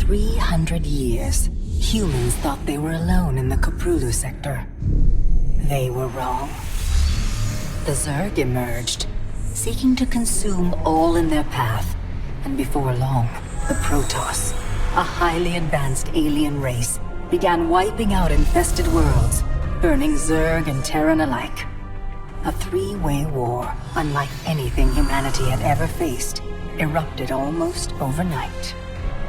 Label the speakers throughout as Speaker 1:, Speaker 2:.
Speaker 1: 300 years, humans thought they were alone in the Koprulu sector. They were wrong. The Zerg emerged, seeking to consume all in their path, and before long, the Protoss, a highly advanced alien race, began wiping out infested worlds, burning Zerg and Terran alike. A three-way war, unlike anything humanity had ever faced, erupted almost overnight.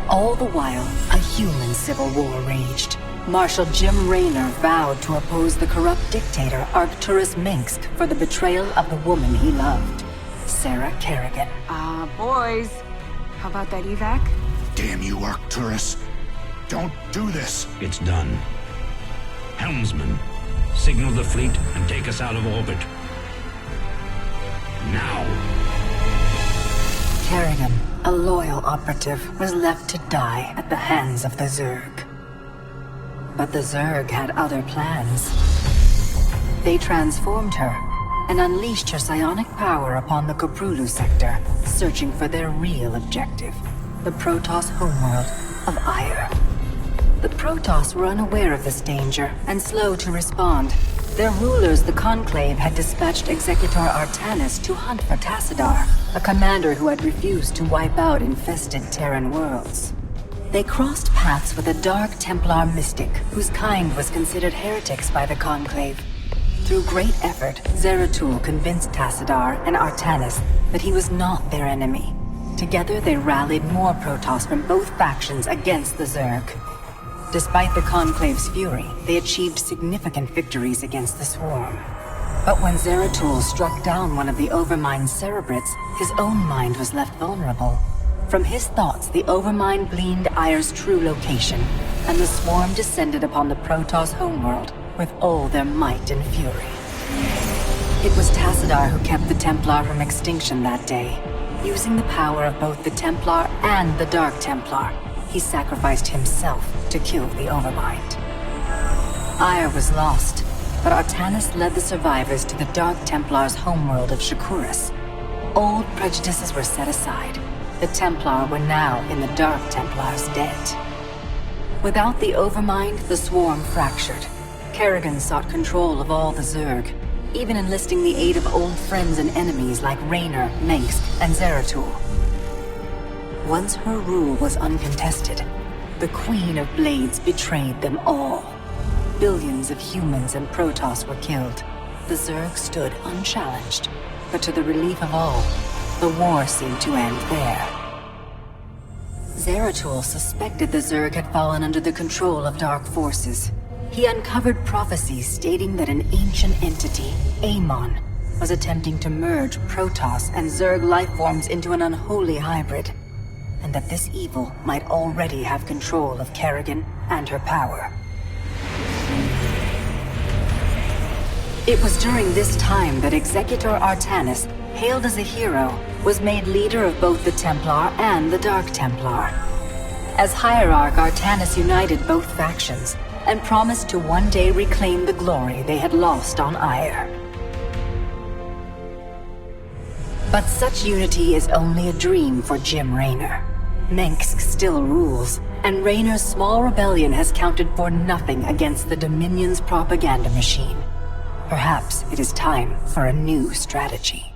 Speaker 1: All the while, a human civil war raged. Marshal Jim Raynor vowed to oppose the corrupt dictator Arcturus Minsk for the betrayal of the woman he loved, Sarah Kerrigan.
Speaker 2: Boys, how about that evac?
Speaker 3: Damn you, Arcturus. Don't do this.
Speaker 4: It's done. Helmsman, signal the fleet and take us out of orbit. Now!
Speaker 1: Kerrigan, a loyal operative, was left to die at the hands of the Zerg. But the Zerg had other plans. They transformed her and unleashed her psionic power upon the Koprulu sector, searching for their real objective, the Protoss homeworld of Ire. The Protoss were unaware of this danger and slow to respond. Their rulers, the Conclave, had dispatched Executor Artanis to hunt for Tassadar, a commander who had refused to wipe out infested Terran worlds. They crossed paths with a Dark Templar mystic, whose kind was considered heretics by the Conclave. Through great effort, Zeratul convinced Tassadar and Artanis that he was not their enemy. Together they rallied more Protoss from both factions against the Zerg. Despite the Conclave's fury, they achieved significant victories against the Swarm. But when Zeratul struck down one of the Overmind's Cerebrates, his own mind was left vulnerable. From his thoughts, the Overmind gleaned Ire's true location, and the Swarm descended upon the Protoss homeworld with all their might and fury. It was Tassadar who kept the Templar from extinction that day. Using the power of both the Templar and the Dark Templar, he sacrificed himself to kill the Overmind. Ire was lost, but Artanis led the survivors to the Dark Templar's homeworld of Shakuras. Old prejudices were set aside. The Templar were now in the Dark Templar's debt. Without the Overmind, the Swarm fractured. Kerrigan sought control of all the Zerg, even enlisting the aid of old friends and enemies like Raynor, Mengsk, and Zeratul. Once her rule was uncontested, the Queen of Blades betrayed them all. Billions of humans and Protoss were killed. The Zerg stood unchallenged, but to the relief of all, the war seemed to end there. Zeratul suspected the Zerg had fallen under the control of dark forces. He uncovered prophecies stating that an ancient entity, Amon, was attempting to merge Protoss and Zerg lifeforms into an unholy hybrid, and that this evil might already have control of Kerrigan and her power. It was during this time that Executor Artanis, hailed as a hero, was made leader of both the Templar and the Dark Templar. As Hierarch, Artanis united both factions, and promised to one day reclaim the glory they had lost on Ire. But such unity is only a dream for Jim Raynor. Mengsk still rules, and Raynor's small rebellion has counted for nothing against the Dominion's propaganda machine. Perhaps it is time for a new strategy.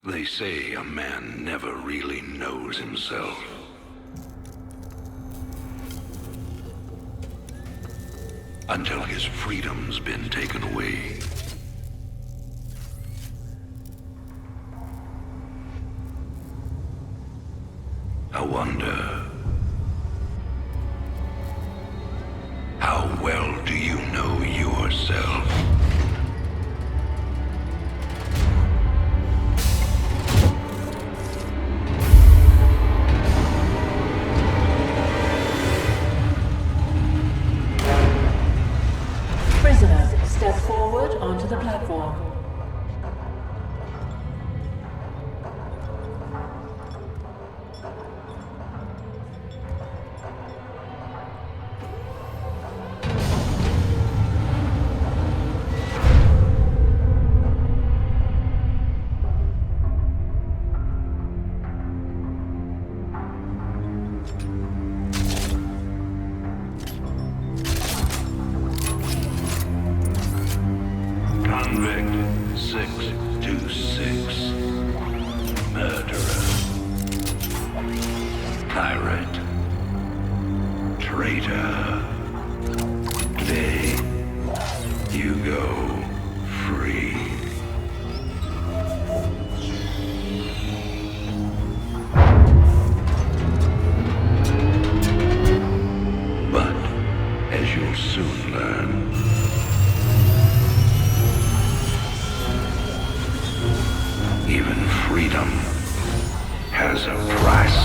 Speaker 5: They say a man never really knows himself. Until his freedom's been taken away. I wonder, how well do you know yourself?
Speaker 6: Prisoners, step forward onto the platform.
Speaker 5: traitor. Today, you go free. But, as you'll soon learn, even freedom has a price.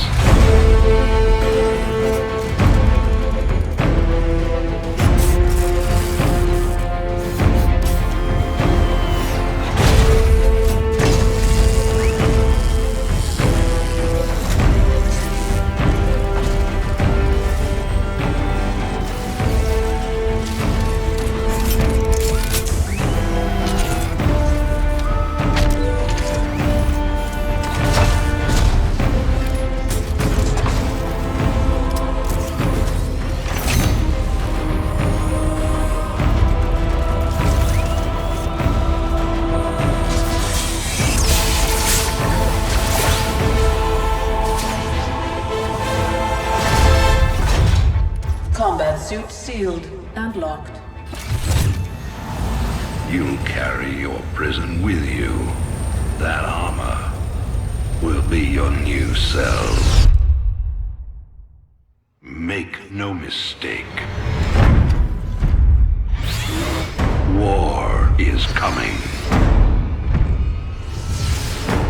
Speaker 6: Combat suit sealed and locked.
Speaker 5: You'll carry your prison with you. That armor will be your new cell. Make no mistake. War is coming.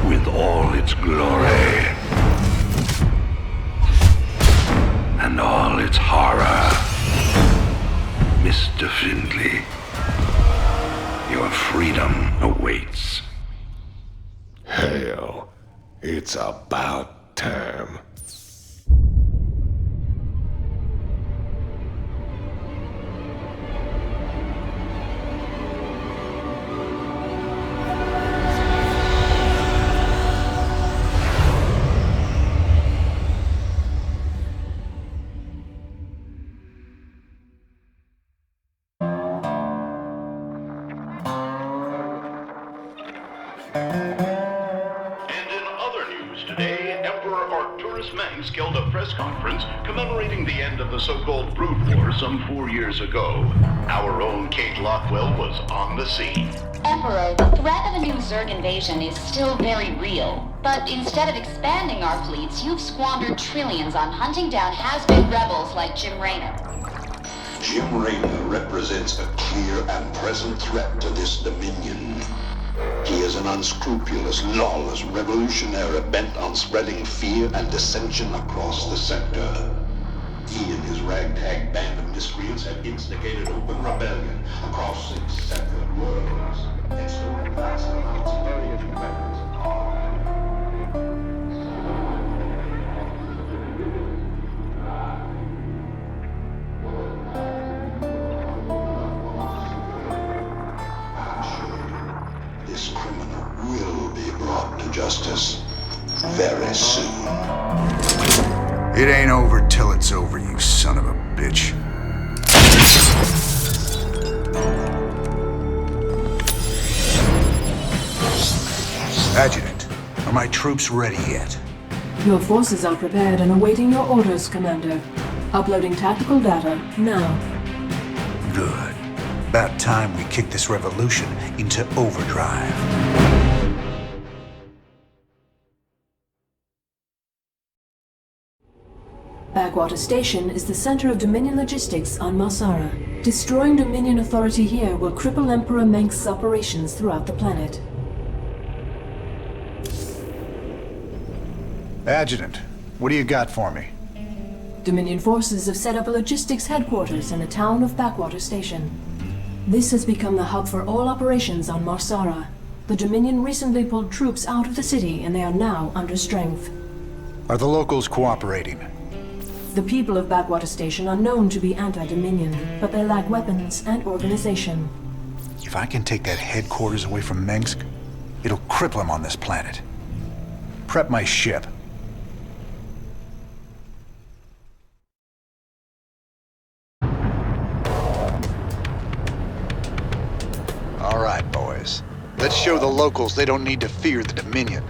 Speaker 5: With all its glory. And all its horror. Mr. Findlay, your freedom awaits.
Speaker 3: Hell, it's about time.
Speaker 7: Held a press conference commemorating the end of the so-called Brood War some 4 years ago. Our own Kate Lockwell was on the scene.
Speaker 8: Emperor, the threat of a new Zerg invasion is still very real. But instead of expanding our fleets, you've squandered trillions on hunting down has-been rebels like Jim Raynor.
Speaker 9: Jim Raynor represents a clear and present threat to this Dominion. He is an unscrupulous, lawless revolutionary bent on spreading fear and dissension across the sector. He and his ragtag band of miscreants have instigated open rebellion across 6 separate worlds, and stolen vast amounts of alien weapons and this criminal will be brought to justice very soon.
Speaker 3: It ain't over till it's over, you son of a bitch. Adjutant, are my troops ready yet?
Speaker 6: Your forces are prepared and awaiting your orders, Commander. Uploading tactical data now.
Speaker 3: Good. About time we kick this revolution into overdrive.
Speaker 6: Backwater Station is the center of Dominion logistics on Marsara. Destroying Dominion authority here will cripple Emperor Mengsk's operations throughout the planet.
Speaker 3: Adjutant, what do you got for me?
Speaker 6: Dominion forces have set up a logistics headquarters in the town of Backwater Station. This has become the hub for all operations on Marsara. The Dominion recently pulled troops out of the city and they are now under strength.
Speaker 3: Are the locals cooperating?
Speaker 6: The people of Backwater Station are known to be anti-Dominion, but they lack weapons and organization.
Speaker 3: If I can take that headquarters away from Mengsk, it'll cripple him on this planet. Prep my ship. All right, boys. Let's show the locals they don't need to fear the Dominion.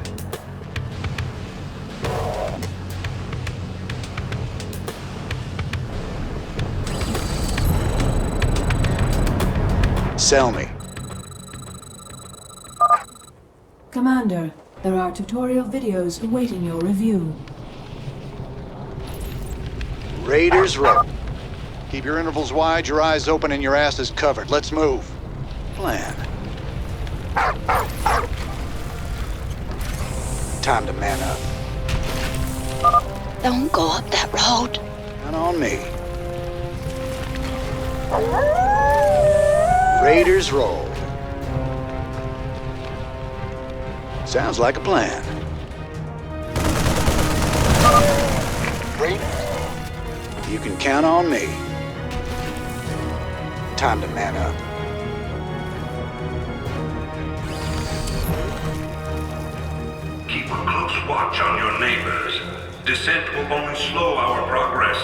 Speaker 3: Sell me.
Speaker 6: Commander, there are tutorial videos awaiting your review.
Speaker 3: Raiders roll. Keep your intervals wide, your eyes open, and your asses covered. Let's move. Plan. Time to man up.
Speaker 8: Don't go up that road.
Speaker 3: Count on me. Raiders roll. Sounds like a plan. Raiders? You can count on me. Time to man up.
Speaker 5: Keep a close watch on your neighbors. Descent will only slow our progress.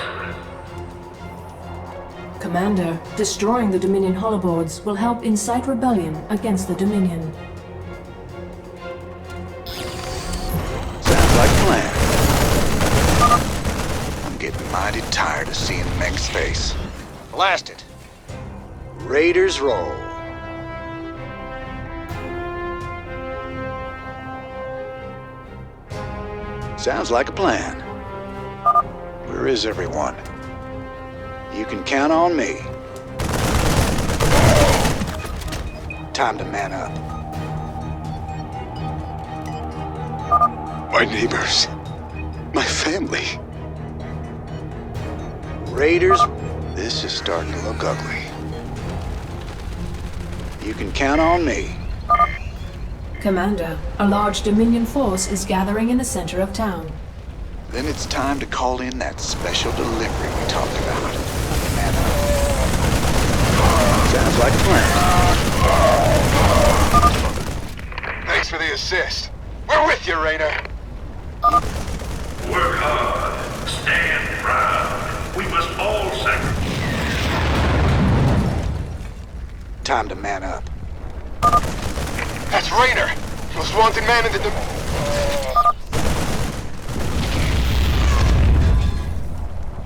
Speaker 6: Commander, destroying the Dominion holoboards will help incite rebellion against the Dominion.
Speaker 3: Sounds like a plan. I'm getting mighty tired of seeing Meng's face. Blast it. Raiders roll. Sounds like a plan. Where is everyone? You can count on me. Time to man up.
Speaker 10: My neighbors. My family.
Speaker 3: Raiders, this is starting to look ugly. You can count on me.
Speaker 6: Commander, a large Dominion force is gathering in the center of town.
Speaker 3: Then it's time to call in that special delivery we talked about. Man up. Sounds like a plan.
Speaker 10: Thanks for the assist. We're with you, Rainer.
Speaker 5: Work hard. Stand proud. We must all sacrifice.
Speaker 3: Time to man up.
Speaker 10: That's Rainer. Most wanted man in the...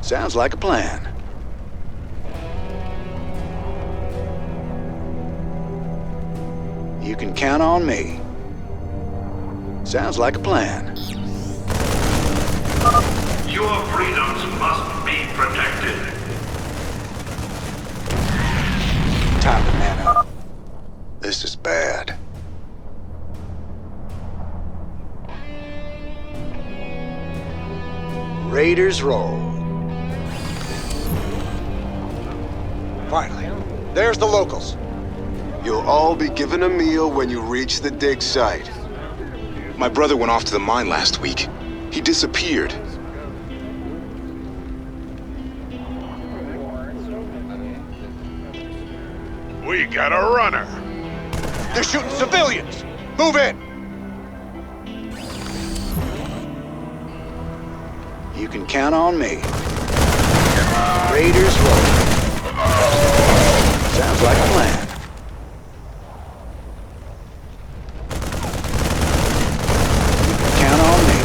Speaker 3: Sounds like a plan. You can count on me. Sounds like a plan.
Speaker 5: Your freedoms must be protected.
Speaker 3: Time to man up. This is bad. Raiders roll. Finally, there's the locals.
Speaker 10: You'll all be given a meal when you reach the dig site. My brother went off to the mine last week. He disappeared.
Speaker 3: We got a runner. They're shooting civilians. Move in. You can count on me. Raiders roll. Sounds like a plan. You can count on me.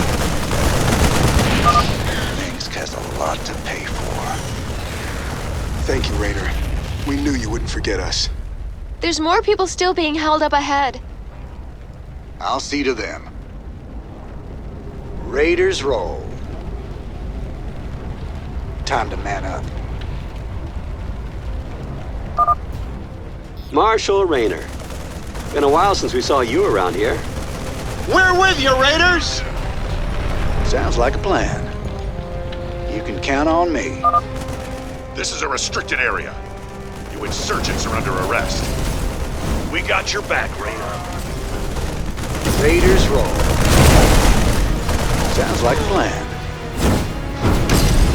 Speaker 3: Minsk has a lot to pay for.
Speaker 10: Thank you, Rainer. We knew you wouldn't forget us.
Speaker 11: There's more people still being held up ahead.
Speaker 3: I'll see to them. Raiders roll. Time to man up.
Speaker 12: Marshal Rainer. Been a while since we saw you around here.
Speaker 3: We're with you, Raiders! Sounds like a plan. You can count on me.
Speaker 13: This is a restricted area. You insurgents are under arrest. We got your back, Rainer.
Speaker 3: Raiders roll. Sounds like a plan.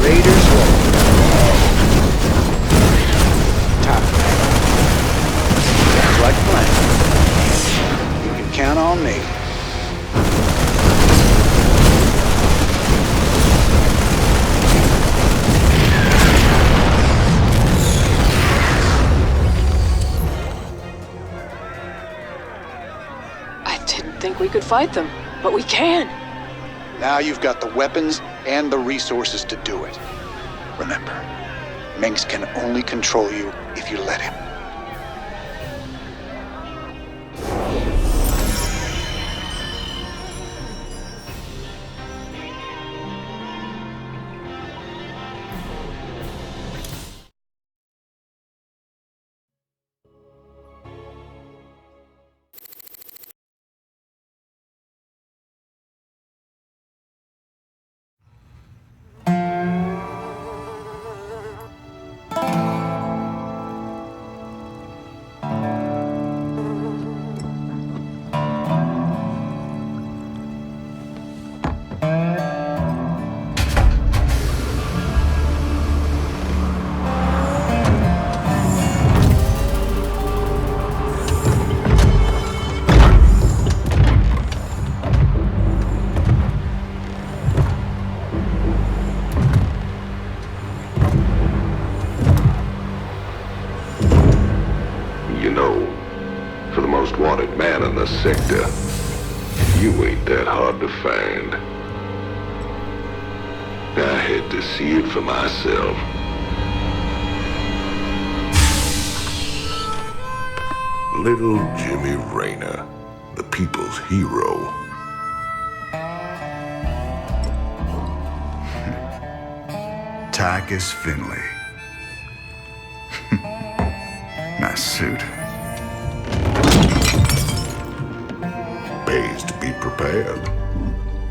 Speaker 3: Raiders roll. Time to man up. Sounds like a plan. You can count on me.
Speaker 2: Think we could fight them, but we can.
Speaker 3: Now you've got the weapons and the resources to do it. Remember, Mengsk can only control you if you let him.
Speaker 5: Victor. You ain't that hard to find. I had to see it for myself. Little Jimmy Rayner, the people's hero.
Speaker 3: Tychus Finley. Nice suit.
Speaker 5: Pays to be prepared.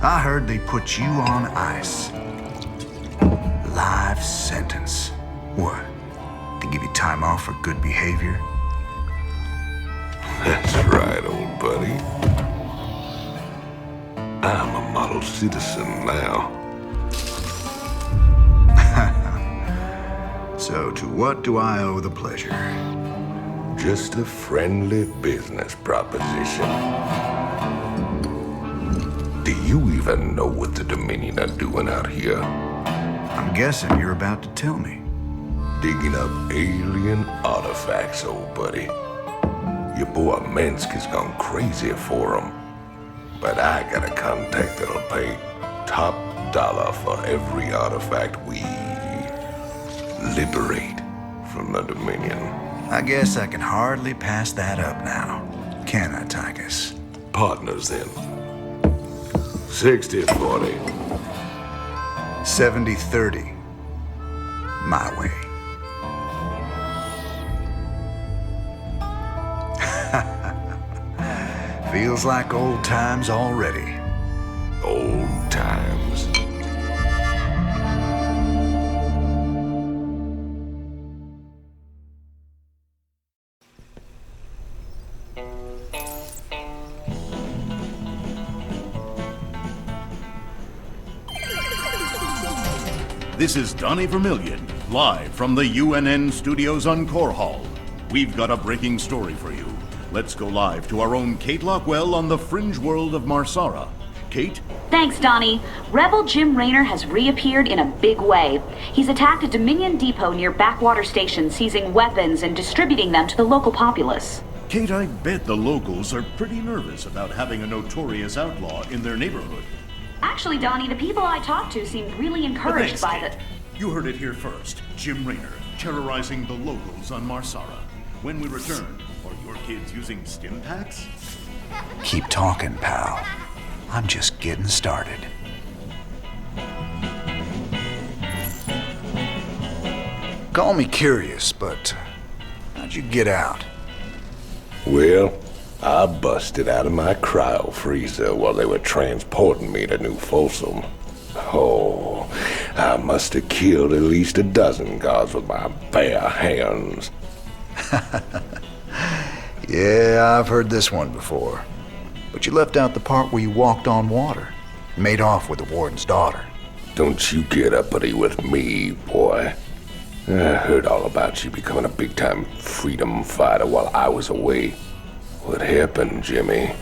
Speaker 3: I heard they put you on ice. Life sentence. What? To give you time off for good behavior?
Speaker 5: That's right, old buddy. I'm a model citizen now.
Speaker 3: So to what do I owe the pleasure?
Speaker 5: Just a friendly business proposition. Do you even know what the Dominion are doing out here?
Speaker 3: I'm guessing you're about to tell me.
Speaker 5: Digging up alien artifacts, old buddy. Your boy Minsk has gone crazy for them. But I got a contact that'll pay top dollar for every artifact we liberate from the Dominion.
Speaker 3: I guess I can hardly pass that up now. Can I, Tychus?
Speaker 5: Partners then. 60-40.
Speaker 3: 70-30. My way. Feels like old times already.
Speaker 5: Old times.
Speaker 14: This is Donnie Vermillion, live from the UNN studios on Core Hall. We've got a breaking story for you. Let's go live to our own Kate Lockwell on the fringe world of Marsara. Kate?
Speaker 15: Thanks, Donnie. Rebel Jim Raynor has reappeared in a big way. He's attacked a Dominion depot near Backwater Station, seizing weapons and distributing them to the local populace.
Speaker 14: Kate, I bet the locals are pretty nervous about having a notorious outlaw in their neighborhood.
Speaker 15: Actually, Donnie, the people I talked to seemed really encouraged by
Speaker 14: Kate. You heard it here first. Jim Raynor, terrorizing the locals on Marsara. When we return, are your kids using stim packs?
Speaker 3: Keep talking, pal. I'm just getting started. Call me curious, but how'd you get out?
Speaker 5: Well, I busted out of my cryo freezer while they were transporting me to New Folsom. Oh, I must have killed at least a dozen guards with my bare hands.
Speaker 3: Yeah, I've heard this one before. But you left out the part where you walked on water. Made off with the warden's daughter.
Speaker 5: Don't you get uppity with me, boy. I heard all about you becoming a big-time freedom fighter while I was away. What happened, Jimmy?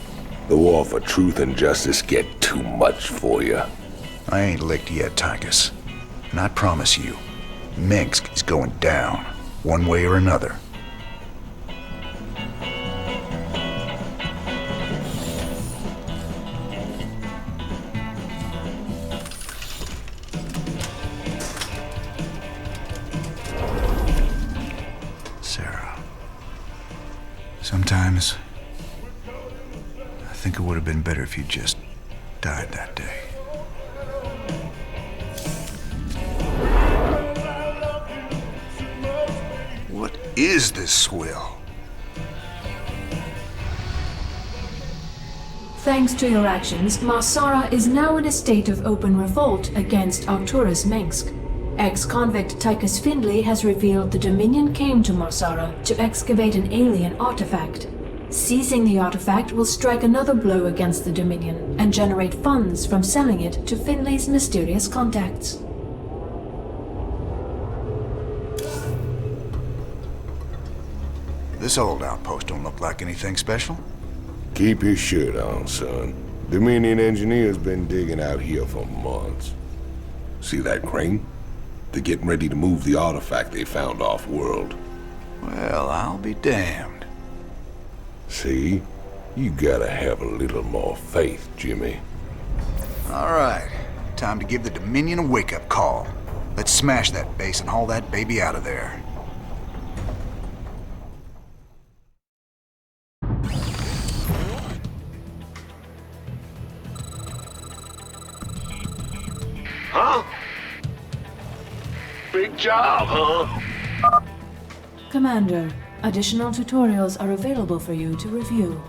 Speaker 5: The war for truth and justice get too much for you.
Speaker 3: I ain't licked yet, Tychus. And I promise you, Minsk is going down, one way or another. Sarah. Sometimes, I think it would have been better if you just died that day. What is this swill?
Speaker 6: Thanks to your actions, Marsara is now in a state of open revolt against Arcturus Minsk. Ex-convict Tychus Finley has revealed the Dominion came to Marsara to excavate an alien artifact. Seizing the artifact will strike another blow against the Dominion and generate funds from selling it to Finley's mysterious contacts.
Speaker 3: This old outpost don't look like anything special.
Speaker 5: Keep your shirt on, son. Dominion engineers been digging out here for months. See that crane? They're getting ready to move the artifact they found off-world.
Speaker 3: Well, I'll be damned.
Speaker 5: See? You gotta have a little more faith, Jimmy.
Speaker 3: All right. Time to give the Dominion a wake-up call. Let's smash that base and haul that baby out of there.
Speaker 13: Huh? Big job, huh?
Speaker 6: Commander, additional tutorials are available for you to review.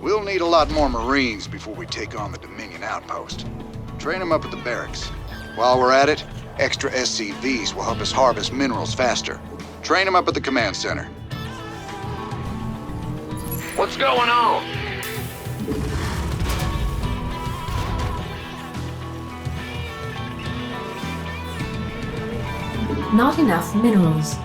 Speaker 3: We'll need a lot more Marines before we take on the Dominion outpost. Train them up at the barracks. While we're at it, extra SCVs will help us harvest minerals faster. Train them up at the command center.
Speaker 13: What's going on?
Speaker 6: Not enough minerals.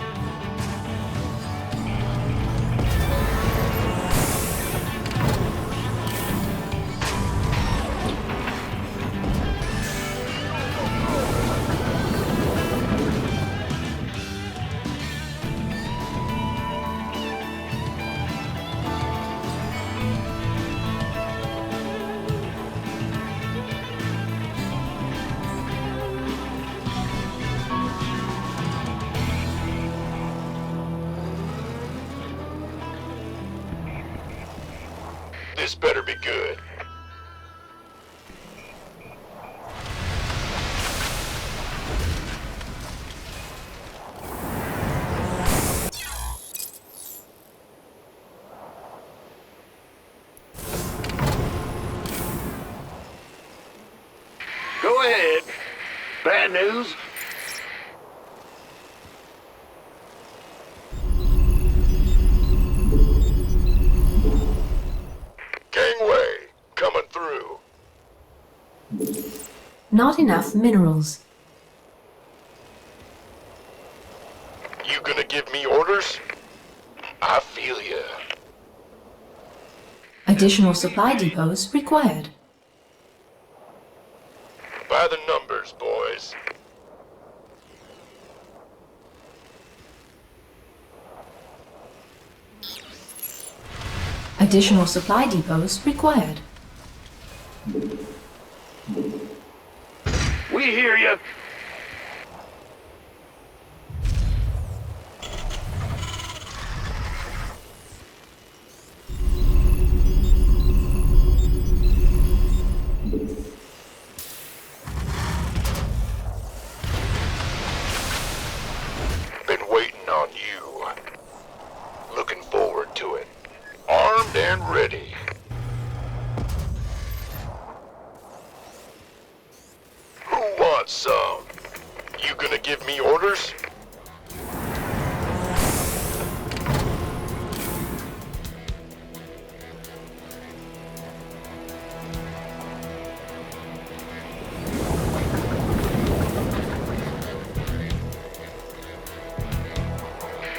Speaker 13: This better be good. Go ahead. Bad news? Gangway, coming through.
Speaker 6: Not enough minerals.
Speaker 13: You gonna give me orders? I feel ya.
Speaker 6: Additional supply depots required.
Speaker 13: By the numbers, boys.
Speaker 6: Additional supply depots required.
Speaker 13: We hear you. Been waiting on you. Looking forward to it. Armed and ready. Who wants some? You gonna give me orders?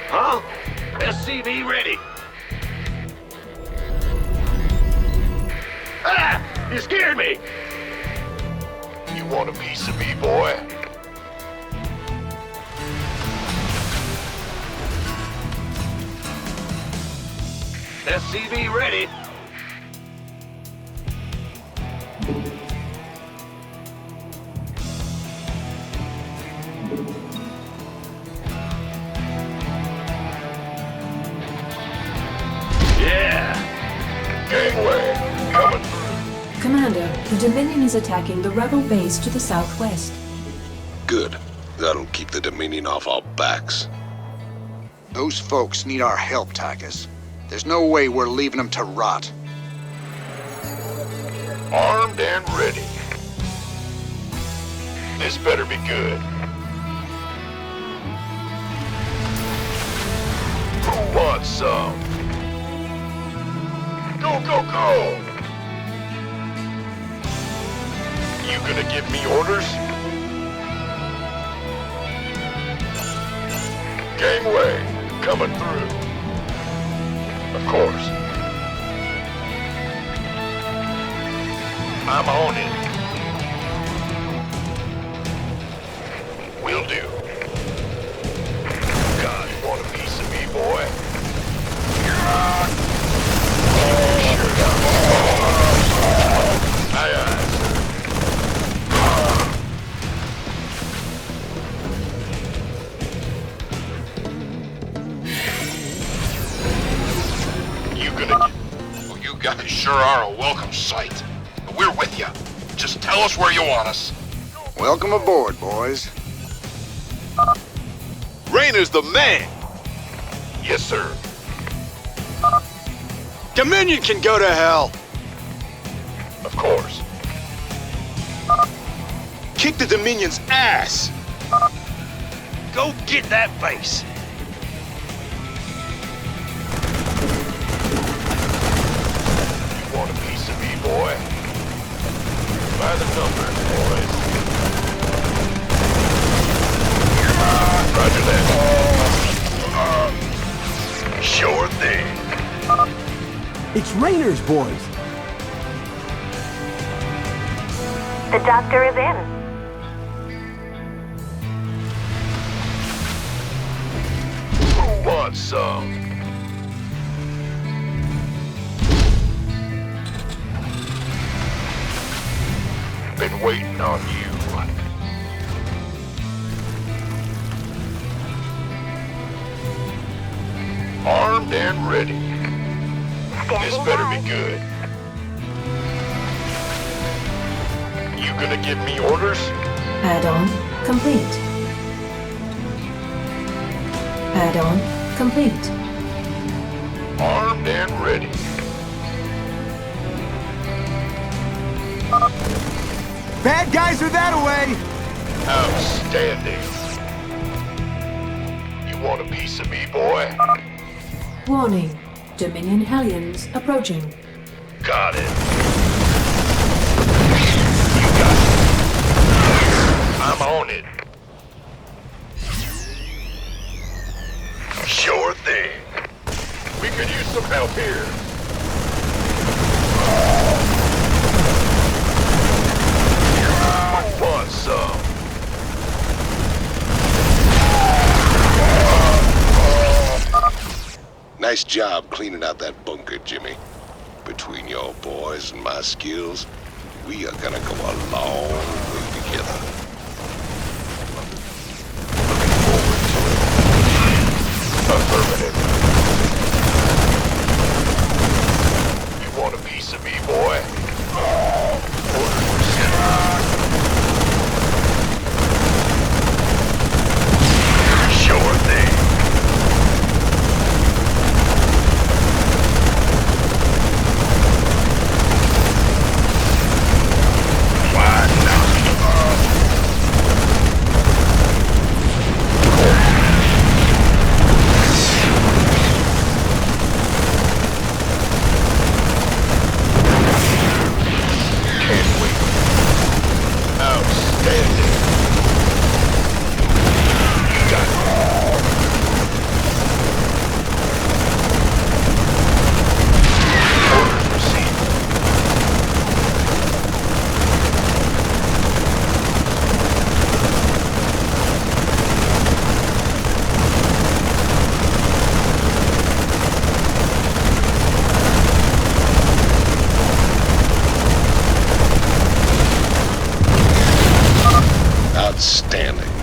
Speaker 13: Huh? SCV ready. Ah! You scared me! You want a piece of me, boy? SCV ready. Yeah! Gangway, coming through.
Speaker 6: Commander, the Dominion is attacking the rebel base to the southwest.
Speaker 5: Good. That'll keep the Dominion off our backs.
Speaker 3: Those folks need our help, Tychus. There's no way we're leaving them to rot.
Speaker 13: Armed and ready. This better be good. Who wants some? Go, go, go! You gonna give me orders? Gangway, coming through. Of course. I'm on it. Will do. God, you want a piece of me, boy? gonna get... Well, you guys sure are a welcome sight. But we're with you. Just tell us where you want us.
Speaker 3: Welcome aboard, boys.
Speaker 13: Raynor's the man! Yes, sir.
Speaker 10: Dominion can go to hell!
Speaker 13: Of course.
Speaker 10: Kick the Dominion's ass!
Speaker 13: Go get that base. You want a piece of me, boy? By the numbers, boys. Roger that. Sure thing.
Speaker 16: It's Raynor's boys.
Speaker 15: The doctor is in.
Speaker 13: Who wants some? Been waiting on you. Armed and ready. This better be good. You gonna give me orders?
Speaker 6: Add-on complete. Add-on complete.
Speaker 13: Armed and ready.
Speaker 16: Bad guys are that away!
Speaker 13: Outstanding. You want a piece of me, boy?
Speaker 6: Warning. Dominion Hellions approaching.
Speaker 13: Got it. I'm on it. Sure thing. We could use some help here. Who wants some?
Speaker 5: Nice job cleaning out that bunker, Jimmy. Between your boys and my skills, we are gonna go a long way together.
Speaker 13: Affirmative. You want a piece of me, boy? Orders received. Sure thing. Why not?
Speaker 5: Outstanding.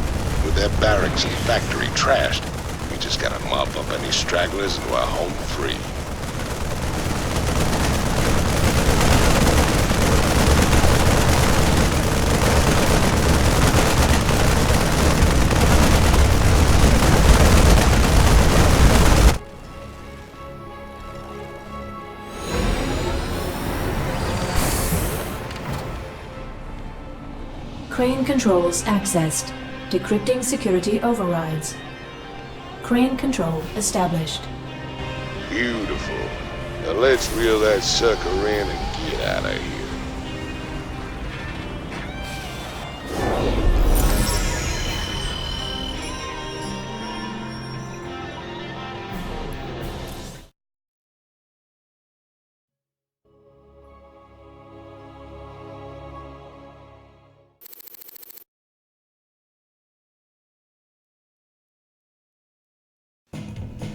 Speaker 5: With their barracks and factory trashed, we just gotta mop up any stragglers and we're home free.
Speaker 6: Crane controls accessed. Decrypting security overrides. Crane control established.
Speaker 5: Beautiful. Now let's reel that sucker in and get out of here.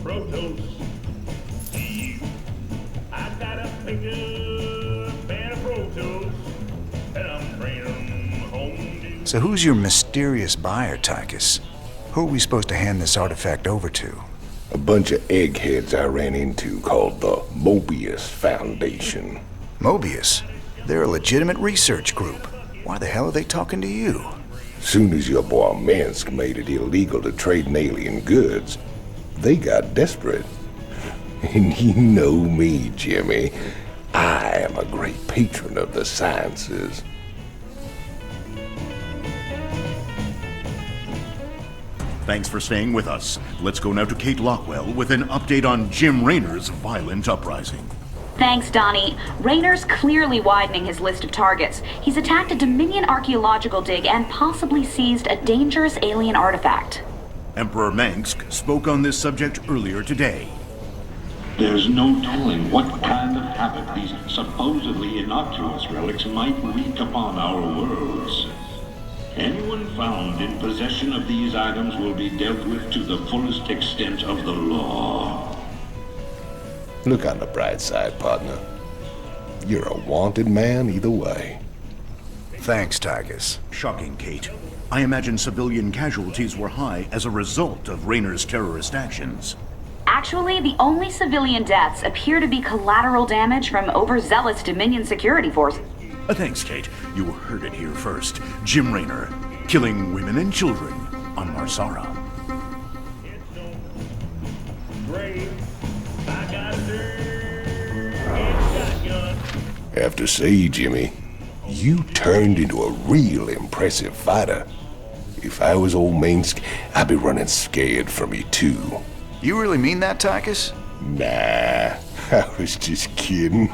Speaker 4: Protos. See you. I got a pickup and a Protos, and I'm training them home.
Speaker 17: So who's your mysterious buyer, Tychus? Who are we supposed to hand this artifact over to?
Speaker 5: A bunch of eggheads I ran into called the Mobius Foundation.
Speaker 17: Mobius? They're a legitimate research group. Why the hell are they talking to you?
Speaker 5: Soon as your boy Minsk made it illegal to trade in alien goods, they got desperate. And you know me, Jimmy. I am a great patron of the sciences.
Speaker 14: Thanks for staying with us. Let's go now to Kate Lockwell with an update on Jim Raynor's violent uprising.
Speaker 15: Thanks, Donnie. Raynor's clearly widening his list of targets. He's attacked a Dominion archaeological dig and possibly seized a dangerous alien artifact.
Speaker 14: Emperor Mangsk spoke on this subject earlier today.
Speaker 9: There's no telling what kind of havoc these supposedly innocuous relics might wreak upon our worlds. Anyone found in possession of these items will be dealt with to the fullest extent of the law.
Speaker 5: Look on the bright side, partner. You're a wanted man either way.
Speaker 17: Thanks, Tygus.
Speaker 14: Shocking, Kate. I imagine civilian casualties were high as a result of Raynor's terrorist actions.
Speaker 15: Actually, the only civilian deaths appear to be collateral damage from overzealous Dominion security forces.
Speaker 14: Thanks, Kate. You heard it here first. Jim Raynor, killing women and children on Marsara.
Speaker 5: Have to say, Jimmy, you turned into a real impressive fighter. If I was old Minsk, I'd be running scared from you too.
Speaker 17: You really mean that, Tychus?
Speaker 5: Nah, I was just kidding.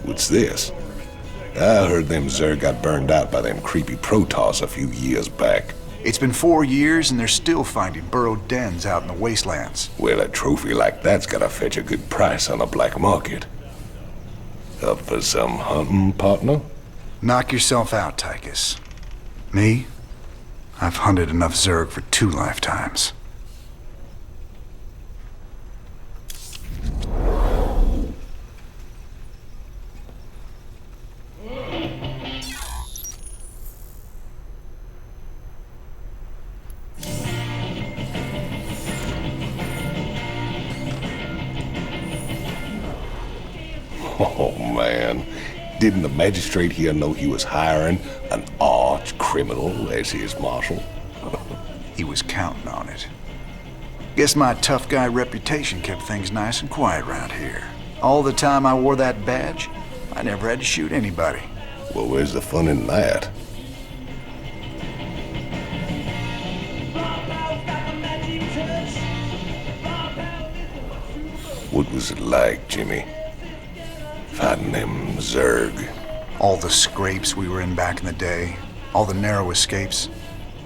Speaker 5: What's this? I heard them Zerg got burned out by them creepy Protoss a few years back.
Speaker 17: It's been 4 years and they're still finding burrowed dens out in the wastelands.
Speaker 5: Well, a trophy like that's gotta fetch a good price on the black market. Up for some hunting, partner?
Speaker 17: Knock yourself out, Tychus. Me? I've hunted enough Zerg for 2 lifetimes.
Speaker 5: Oh, man. Didn't the magistrate here know he was hiring an arch criminal as his marshal?
Speaker 17: He was counting on it. Guess my tough guy reputation kept things nice and quiet around here. All the time I wore that badge, I never had to shoot anybody.
Speaker 5: Well, where's the fun in that? What was it like, Jimmy? Fighting them Zerg.
Speaker 17: All the scrapes we were in back in the day, all the narrow escapes,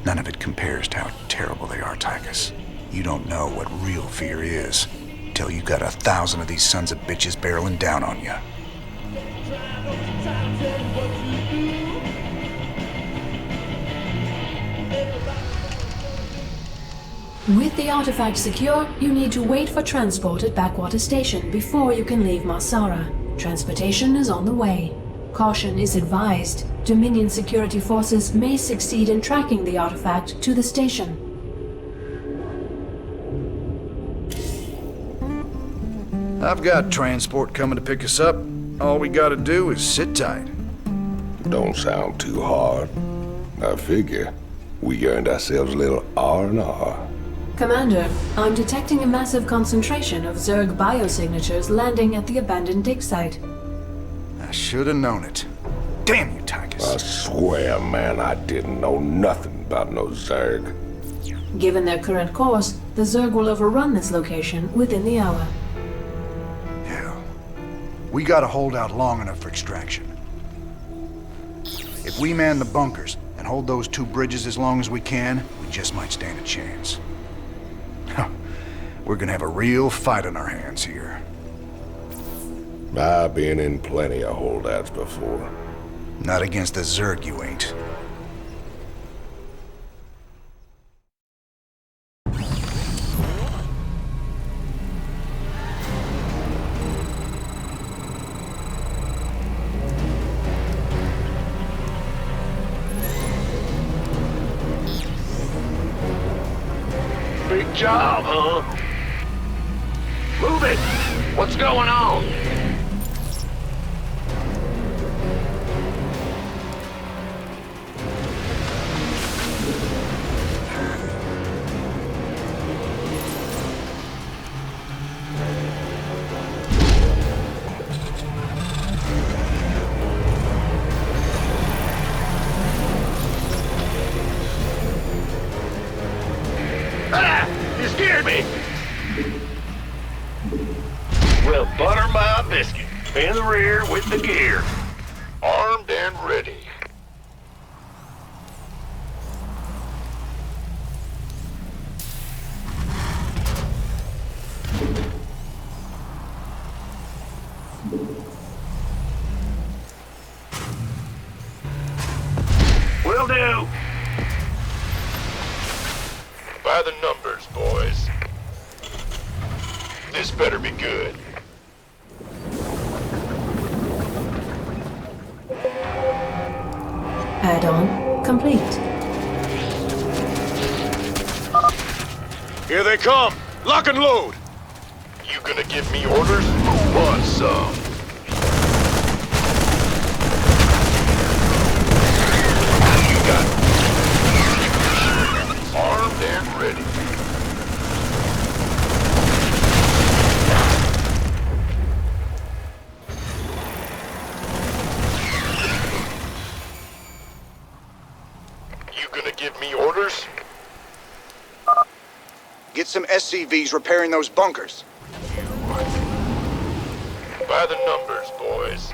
Speaker 17: none of it compares to how terrible they are, Tychus. You don't know what real fear is till you got 1,000 of these sons of bitches barreling down on you.
Speaker 6: With the artifact secure, you need to wait for transport at Backwater Station before you can leave Marsara. Transportation is on the way. Caution is advised. Dominion security forces may succeed in tracking the artifact to the station.
Speaker 17: I've got transport coming to pick us up. All we gotta do is sit tight.
Speaker 5: Don't sound too hard. I figure we earned ourselves a little R&R.
Speaker 6: Commander, I'm detecting a massive concentration of Zerg biosignatures landing at the abandoned dig site.
Speaker 17: I should have known it. Damn you, Tychus.
Speaker 5: I swear, man, I didn't know nothing about no Zerg.
Speaker 6: Given their current course, the Zerg will overrun this location within the hour.
Speaker 17: Hell, we gotta hold out long enough for extraction. If we man the bunkers and hold those 2 bridges as long as we can, we just might stand a chance. We're gonna have a real fight on our hands here.
Speaker 5: I've been in plenty of holdouts before.
Speaker 17: Not against the Zerg, you ain't.
Speaker 13: Big job, huh? Move it! What's going on? Ah! You scared me! Well, butter my biscuit. In the rear with the gear. Armed and ready. Will do. By the numbers, boys. This better be good.
Speaker 6: Add-on complete.
Speaker 13: Here they come! Lock and load! You gonna give me orders? Want some? You got it. Armed and ready. You gonna give me orders?
Speaker 3: Get some SCVs repairing those bunkers.
Speaker 13: By the numbers, boys.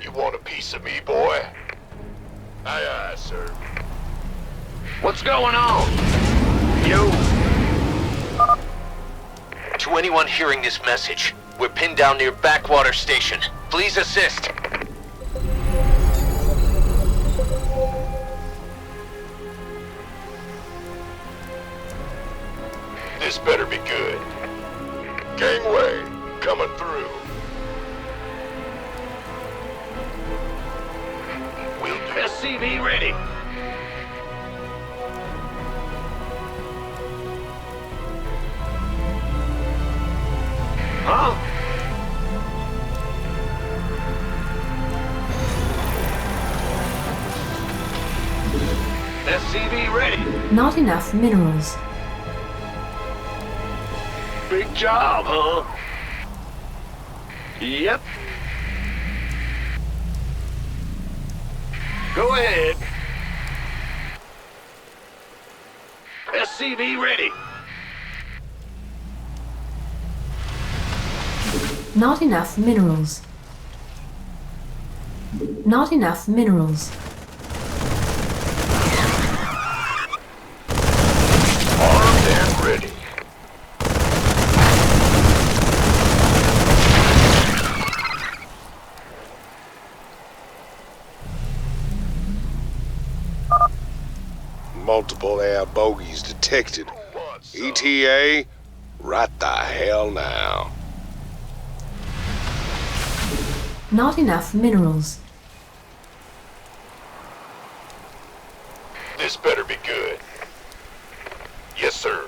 Speaker 13: You want a piece of me, boy? Aye, aye, sir. What's going on? You.
Speaker 18: To anyone hearing this message, we're pinned down near Backwater Station. Please assist.
Speaker 13: This better be good. Gangway, coming through. We'll do SCV ready. Huh? SCV ready.
Speaker 6: Not enough minerals.
Speaker 13: Big job, huh? Yep. Go ahead. SCV ready.
Speaker 6: Not enough minerals. Not enough minerals.
Speaker 13: Armed and ready.
Speaker 5: Multiple air bogeys detected. ETA, right the hell now.
Speaker 6: Not enough minerals.
Speaker 13: This better be good. Yes, sir.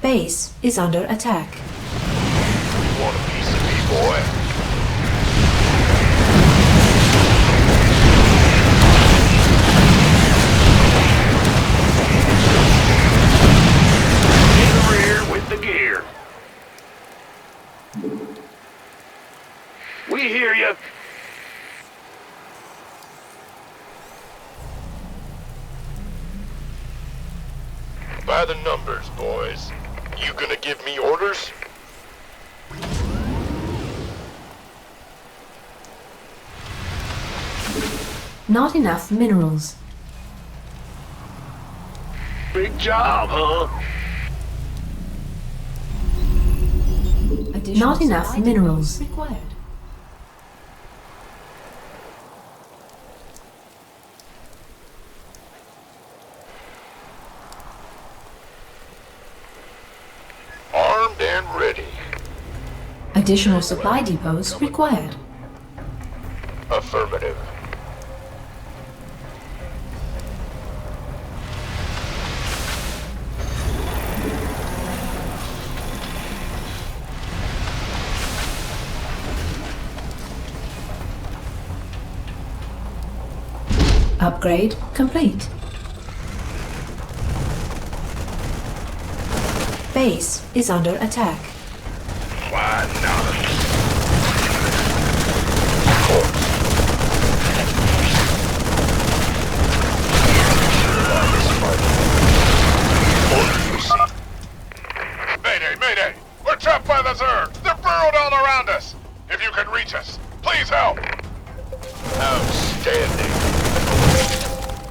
Speaker 6: Base is under attack.
Speaker 13: Want a piece of me, boy? In the rear with the gear. We hear you. By the numbers, boys. You gonna give me orders?
Speaker 6: Not enough minerals.
Speaker 13: Big job, huh?
Speaker 6: Not enough minerals.
Speaker 2: Required.
Speaker 13: Armed and ready.
Speaker 6: Additional supply depots required.
Speaker 13: Affirmative.
Speaker 6: Upgrade complete. Base is under attack.
Speaker 13: Why not? Mayday, mayday! We're trapped by the Zerg! They're burrowed all around us! If you can reach us, please help! Outstanding.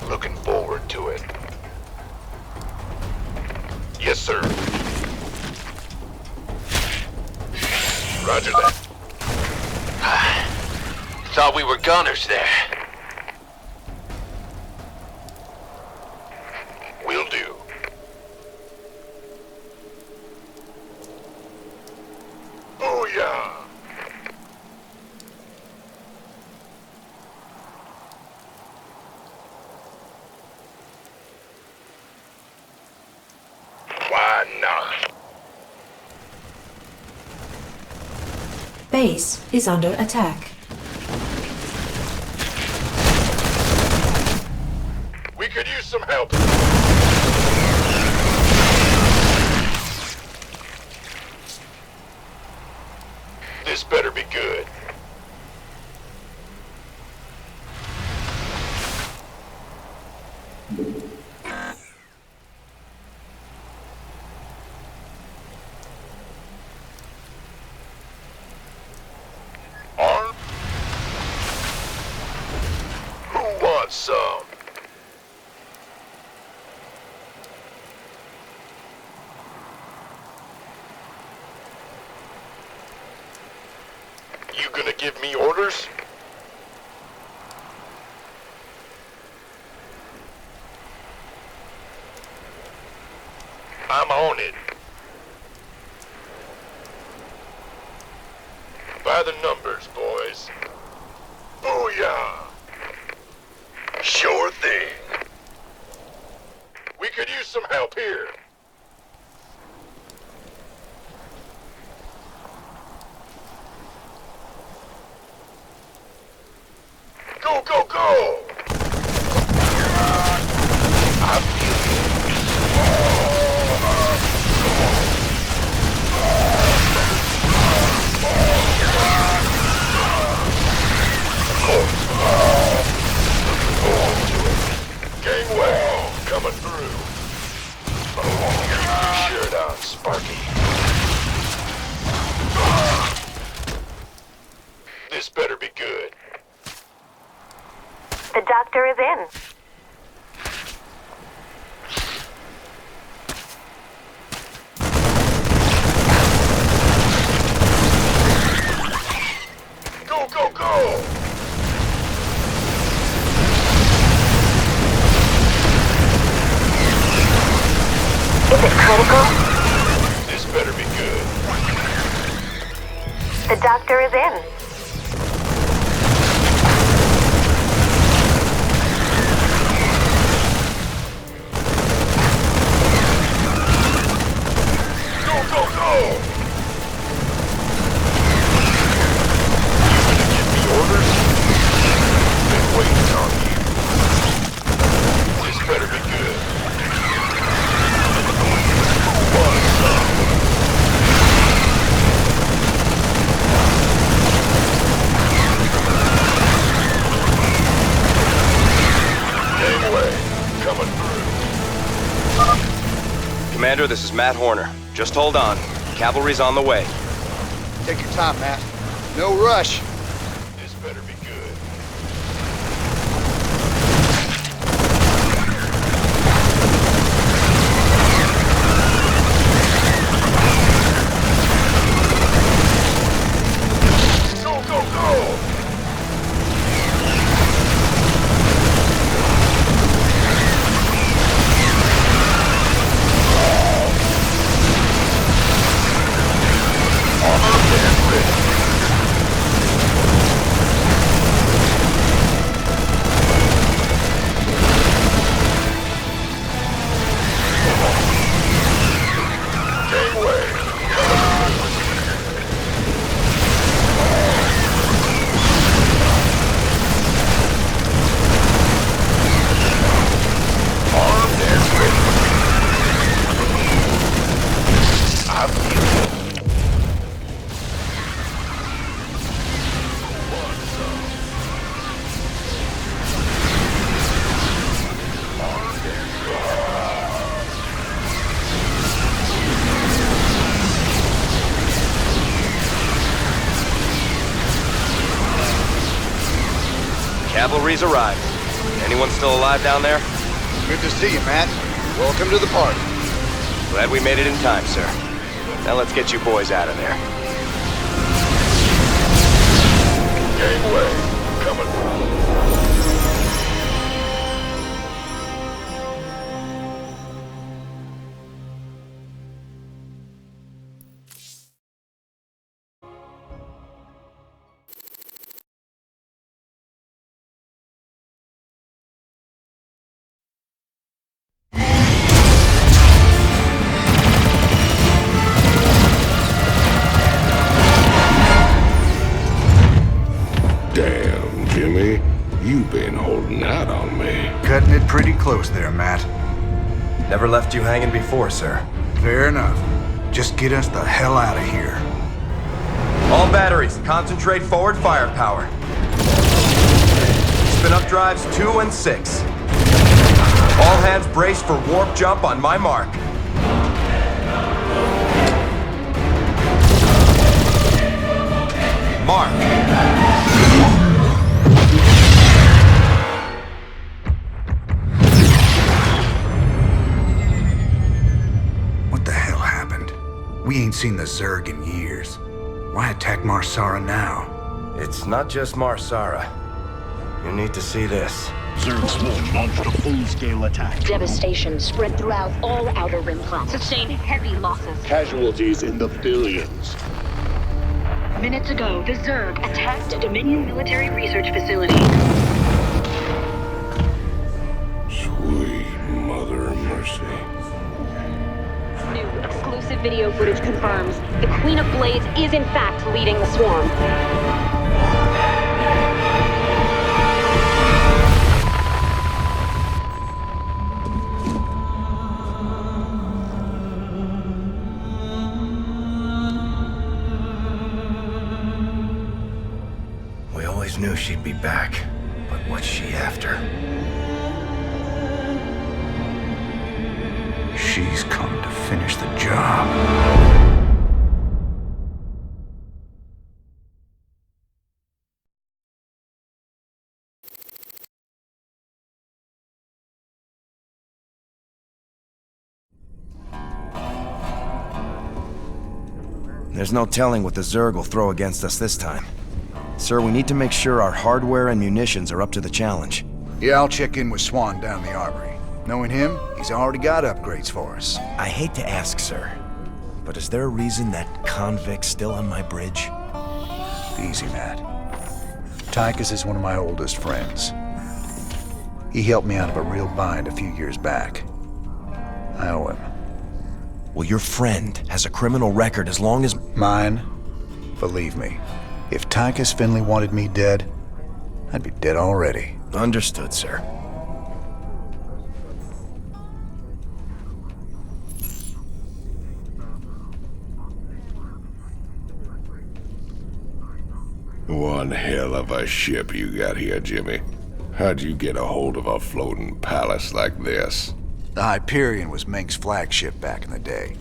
Speaker 13: Looking forward to it. Yes, sir. Roger that.
Speaker 18: Thought we were gunners there.
Speaker 13: Will do. Oh, yeah. Why not?
Speaker 6: Base is under attack.
Speaker 13: We could use some help. This better be good. Arm? Who wants some? You gonna give me orders? I'm on it. By the numbers, boys. Booyah! Sure thing. We could use some help here. Go, go, go! I feel Gangway, coming through. Sure it on, Sparky. This better be good.
Speaker 19: The doctor is in.
Speaker 13: Go, go, go!
Speaker 19: Is it critical?
Speaker 13: This better be good.
Speaker 19: The doctor is in.
Speaker 13: Go, go, go! You gonna give me orders? Been waiting on you. This better be good.
Speaker 20: Commander, this is Matt Horner. Just hold on. Cavalry's on the way.
Speaker 3: Take your time, Matt. No rush.
Speaker 13: This better be good. Go, go, go!
Speaker 20: Cavalry's arrived. Anyone still alive down there?
Speaker 3: Good to see you, Matt. Welcome to the party.
Speaker 20: Glad we made it in time, sir. Now let's get you boys out of there.
Speaker 13: Gateway, coming.
Speaker 5: Damn, Jimmy. You've been holding out on me.
Speaker 17: Cutting it pretty close there, Matt.
Speaker 20: Never left you hanging before, sir.
Speaker 17: Fair enough. Just get us the hell out of here.
Speaker 20: All batteries, concentrate forward firepower. Spin up drives 2 and 6. All hands brace for warp jump on my mark. Mark.
Speaker 17: What the hell happened? We ain't seen the Zerg in years. Why attack Marsara now?
Speaker 20: It's not just Marsara. You need to see this.
Speaker 21: Zerg Swarm launched a full-scale attack.
Speaker 22: Devastation spread throughout all Outer Rim planets. Sustained heavy losses.
Speaker 21: Casualties in the billions.
Speaker 22: Minutes ago, the Zerg attacked a Dominion military research facility.
Speaker 5: Sweet mother of mercy.
Speaker 22: New exclusive video footage confirms the Queen of Blades is in fact leading the swarm.
Speaker 20: We always knew she'd be back, but what's she after?
Speaker 17: She's come to finish the job.
Speaker 20: There's no telling what the Zerg will throw against us this time. Sir, we need to make sure our hardware and munitions are up to the challenge.
Speaker 17: Yeah, I'll check in with Swan down the Armory. Knowing him, he's already got upgrades for us.
Speaker 20: I hate to ask, sir, but is there a reason that convict's still on my bridge?
Speaker 17: Easy, Matt. Tychus is one of my oldest friends. He helped me out of a real bind a few years back. I owe him.
Speaker 20: Well, your friend has a criminal record as long as...
Speaker 17: Mine? Believe me, if Tychus Finley wanted me dead, I'd be dead already.
Speaker 20: Understood, sir.
Speaker 5: One hell of a ship you got here, Jimmy. How'd you get a hold of a floating palace like this?
Speaker 17: The Hyperion was Meng's flagship back in the day.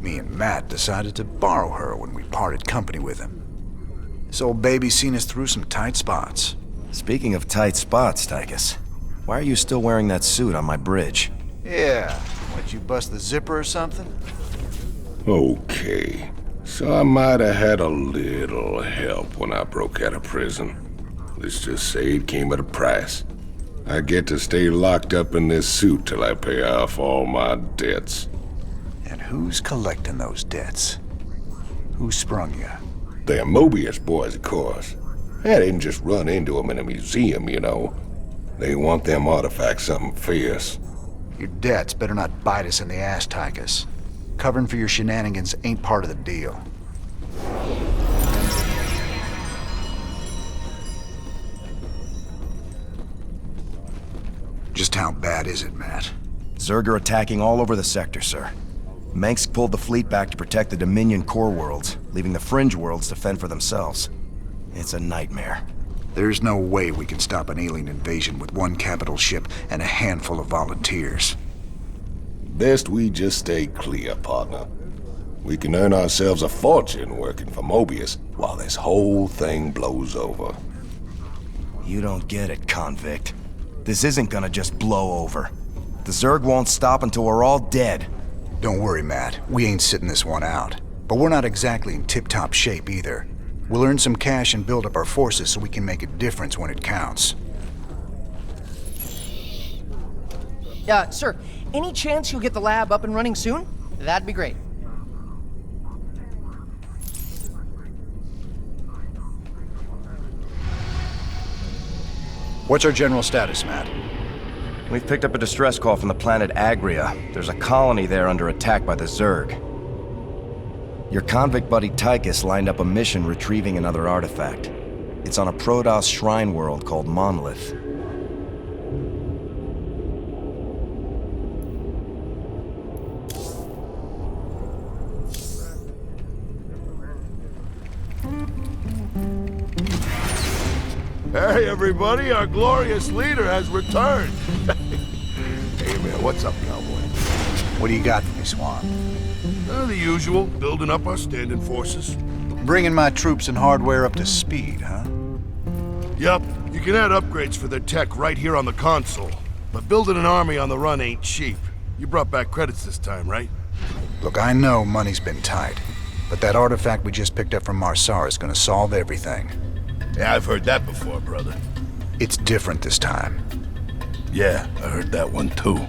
Speaker 17: Me and Matt decided to borrow her when we parted company with him. This old baby's seen us through some tight spots.
Speaker 20: Speaking of tight spots, Tychus, why are you still wearing that suit on my bridge?
Speaker 17: Yeah, what, you bust the zipper or something?
Speaker 5: Okay. So I might have had a little help when I broke out of prison. Let's just say it came at a price. I get to stay locked up in this suit till I pay off all my debts.
Speaker 17: And who's collecting those debts? Who sprung you?
Speaker 5: They're Mobius boys, of course. I didn't just run into them in a museum, you know. They want them artifacts something fierce.
Speaker 17: Your debts better not bite us in the ass, Tychus. Covering for your shenanigans ain't part of the deal. Just how bad is it, Matt?
Speaker 20: Zerg are attacking all over the sector, sir. Mengsk pulled the fleet back to protect the Dominion core worlds, leaving the fringe worlds to fend for themselves. It's a nightmare.
Speaker 17: There's no way we can stop an alien invasion with one capital ship and a handful of volunteers.
Speaker 5: Best we just stay clear, partner. We can earn ourselves a fortune working for Mobius while this whole thing blows over.
Speaker 20: You don't get it, convict. This isn't gonna just blow over. The Zerg won't stop until we're all dead.
Speaker 17: Don't worry, Matt. We ain't sitting this one out. But we're not exactly in tip-top shape either. We'll earn some cash and build up our forces so we can make a difference when it counts.
Speaker 1: Sir, any chance you'll get the lab up and running soon? That'd be great.
Speaker 17: What's our general status, Matt?
Speaker 20: We've picked up a distress call from the planet Agria. There's a colony there under attack by the Zerg. Your convict buddy Tychus lined up a mission retrieving another artifact. It's on a Protoss shrine world called Monolith.
Speaker 7: Hey, everybody, our glorious leader has returned. Hey, man, what's up, cowboy?
Speaker 17: What do you got for me, Swan?
Speaker 7: The usual, building up our standing forces.
Speaker 17: Bringing my troops and hardware up to speed, huh?
Speaker 7: Yup, you can add upgrades for their tech right here on the console. But building an army on the run ain't cheap. You brought back credits this time, right?
Speaker 17: Look, I know money's been tight, but that artifact we just picked up from Marsara is gonna solve everything.
Speaker 7: Yeah, I've heard that before, brother.
Speaker 17: It's different this time.
Speaker 7: Yeah, I heard that one too.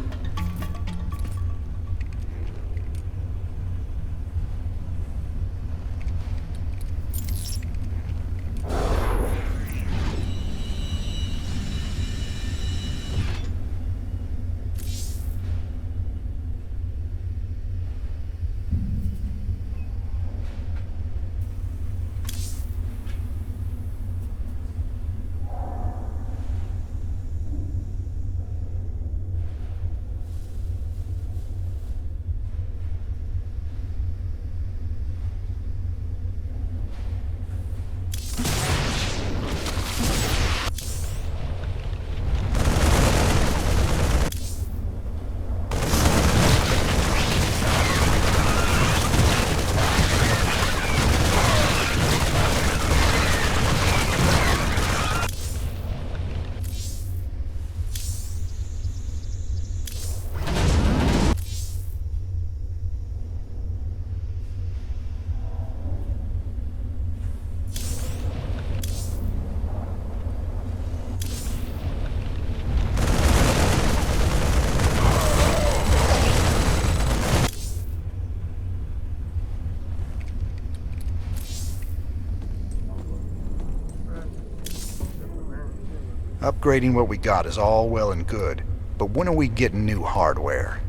Speaker 17: Upgrading what we got is all well and good, but when are we getting new hardware?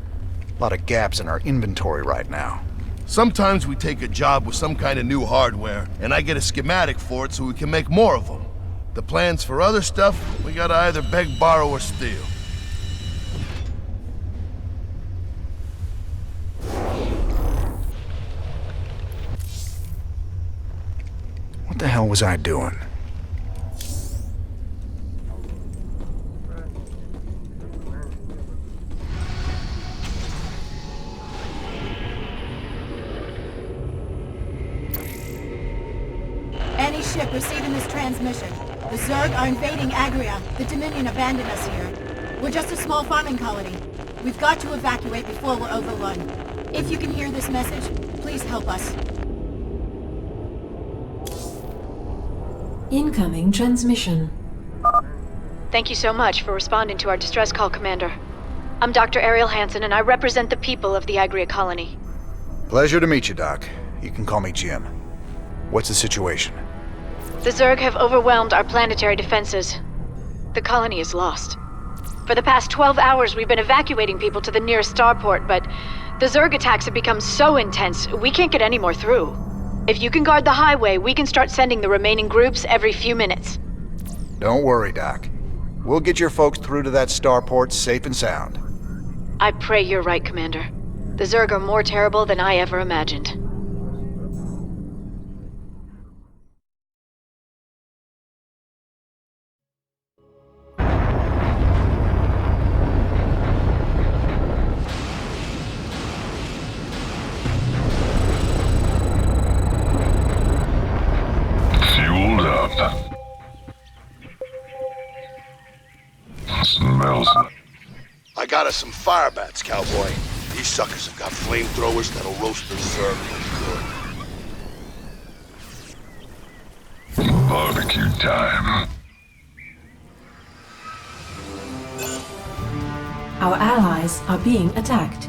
Speaker 17: A lot of gaps in our inventory right now.
Speaker 7: Sometimes we take a job with some kind of new hardware, and I get a schematic for it so we can make more of them. The plans for other stuff, we gotta either beg, borrow, or steal.
Speaker 17: What the hell was I doing?
Speaker 23: Any ship receiving this transmission. The Zerg are invading Agria. The Dominion abandoned us here. We're just a small farming colony. We've got to evacuate before we're overrun. If you can hear this message, please help us.
Speaker 6: Incoming transmission.
Speaker 22: Thank you so much for responding to our distress call, Commander. I'm Dr. Ariel Hansen, and I represent the people of the Agria colony.
Speaker 17: Pleasure to meet you, Doc. You can call me Jim. What's the situation?
Speaker 22: The Zerg have overwhelmed our planetary defenses. The colony is lost. For the past 12 hours, we've been evacuating people to the nearest starport, but the Zerg attacks have become so intense, we can't get any more through. If you can guard the highway, we can start sending the remaining groups every few minutes.
Speaker 17: Don't worry, Doc. We'll get your folks through to that starport safe and sound.
Speaker 22: I pray you're right, Commander. The Zerg are more terrible than I ever imagined.
Speaker 7: I got us some fire bats, cowboy. These suckers have got flamethrowers that'll roast the Zerg good.
Speaker 5: Barbecue time.
Speaker 6: Our allies are being attacked.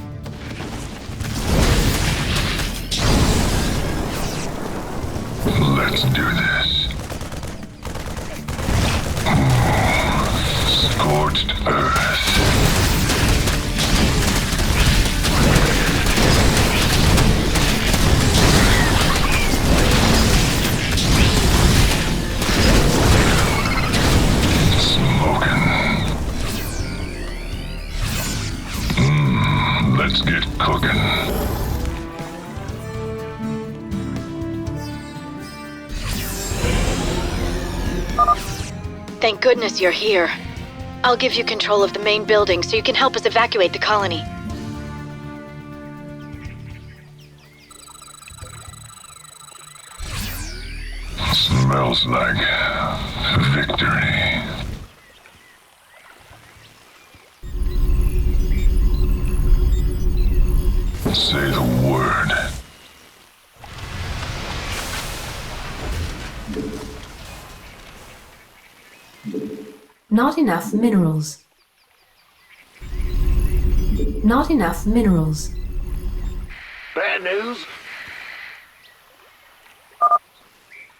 Speaker 5: Let's do this. Scorched earth. Let's get cooking.
Speaker 22: Thank goodness you're here. I'll give you control of the main building so you can help us evacuate the colony.
Speaker 5: Smells like victory. Say the word.
Speaker 6: Not enough minerals. Not enough minerals.
Speaker 13: Bad news?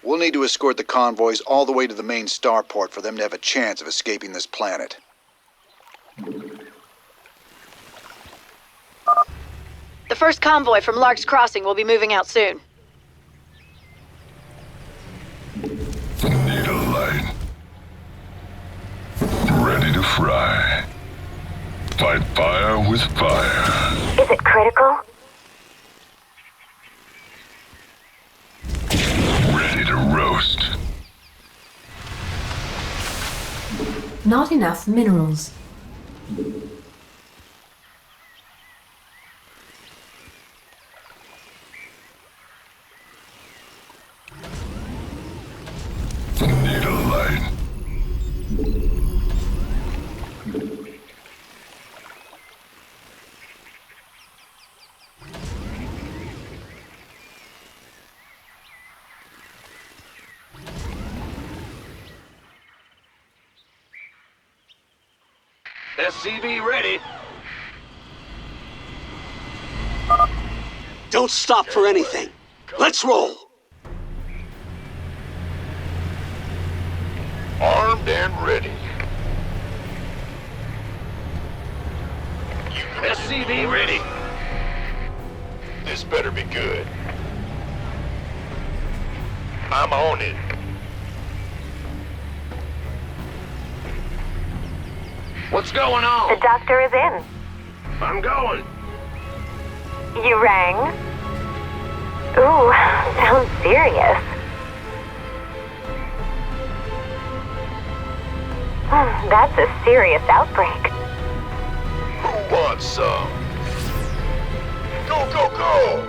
Speaker 3: We'll need to escort the convoys all the way to the main starport for them to have a chance of escaping this planet.
Speaker 22: The first convoy from Lark's Crossing will be moving out soon.
Speaker 5: Need a light. Ready to fry. Fight fire with fire.
Speaker 19: Is it critical?
Speaker 5: Ready to roast.
Speaker 6: Not enough minerals.
Speaker 5: Need a light.
Speaker 13: SCV ready.
Speaker 8: Don't stop for anything. Let's roll.
Speaker 13: Armed and ready. SCV ready. This better be good. I'm on it. What's going on?
Speaker 19: The doctor is in.
Speaker 13: I'm going.
Speaker 19: You rang? Ooh, sounds serious. That's a serious outbreak.
Speaker 13: Who wants some? Go, go, go!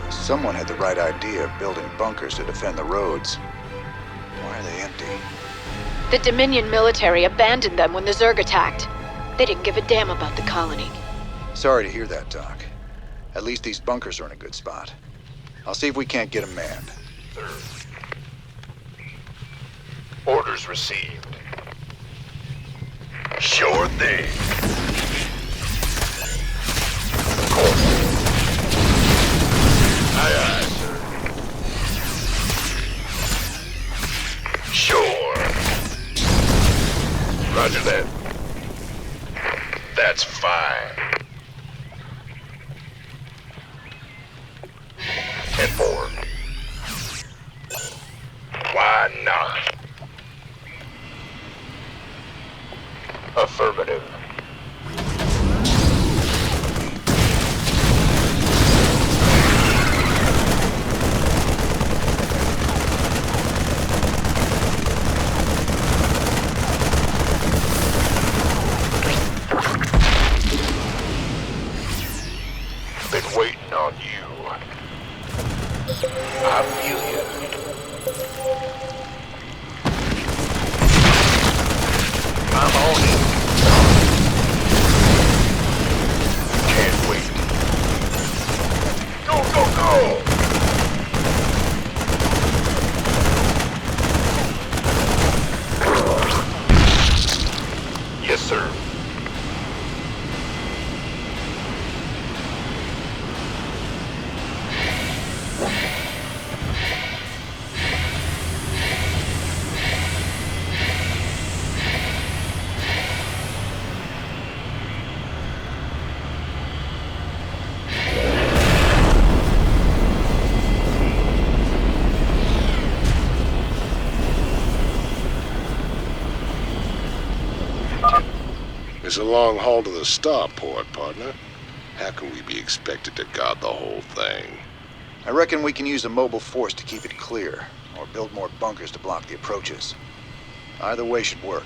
Speaker 3: Someone had the right idea of building bunkers to defend the roads. Why are they empty?
Speaker 22: The Dominion military abandoned them when the Zerg attacked. They didn't give a damn about the colony.
Speaker 3: Sorry to hear that, Doc. At least these bunkers are in a good spot. I'll see if we can't get them manned.
Speaker 13: Orders received. Sure thing. Aye, aye, sir. Sure. Roger that. That's fine. And forward. Why not? Affirmative. Been waiting on you. I feel you. sir.
Speaker 5: It's a long haul to the starport, partner. How can we be expected to guard the whole thing?
Speaker 3: I reckon we can use a mobile force to keep it clear, or build more bunkers to block the approaches. Either way should work.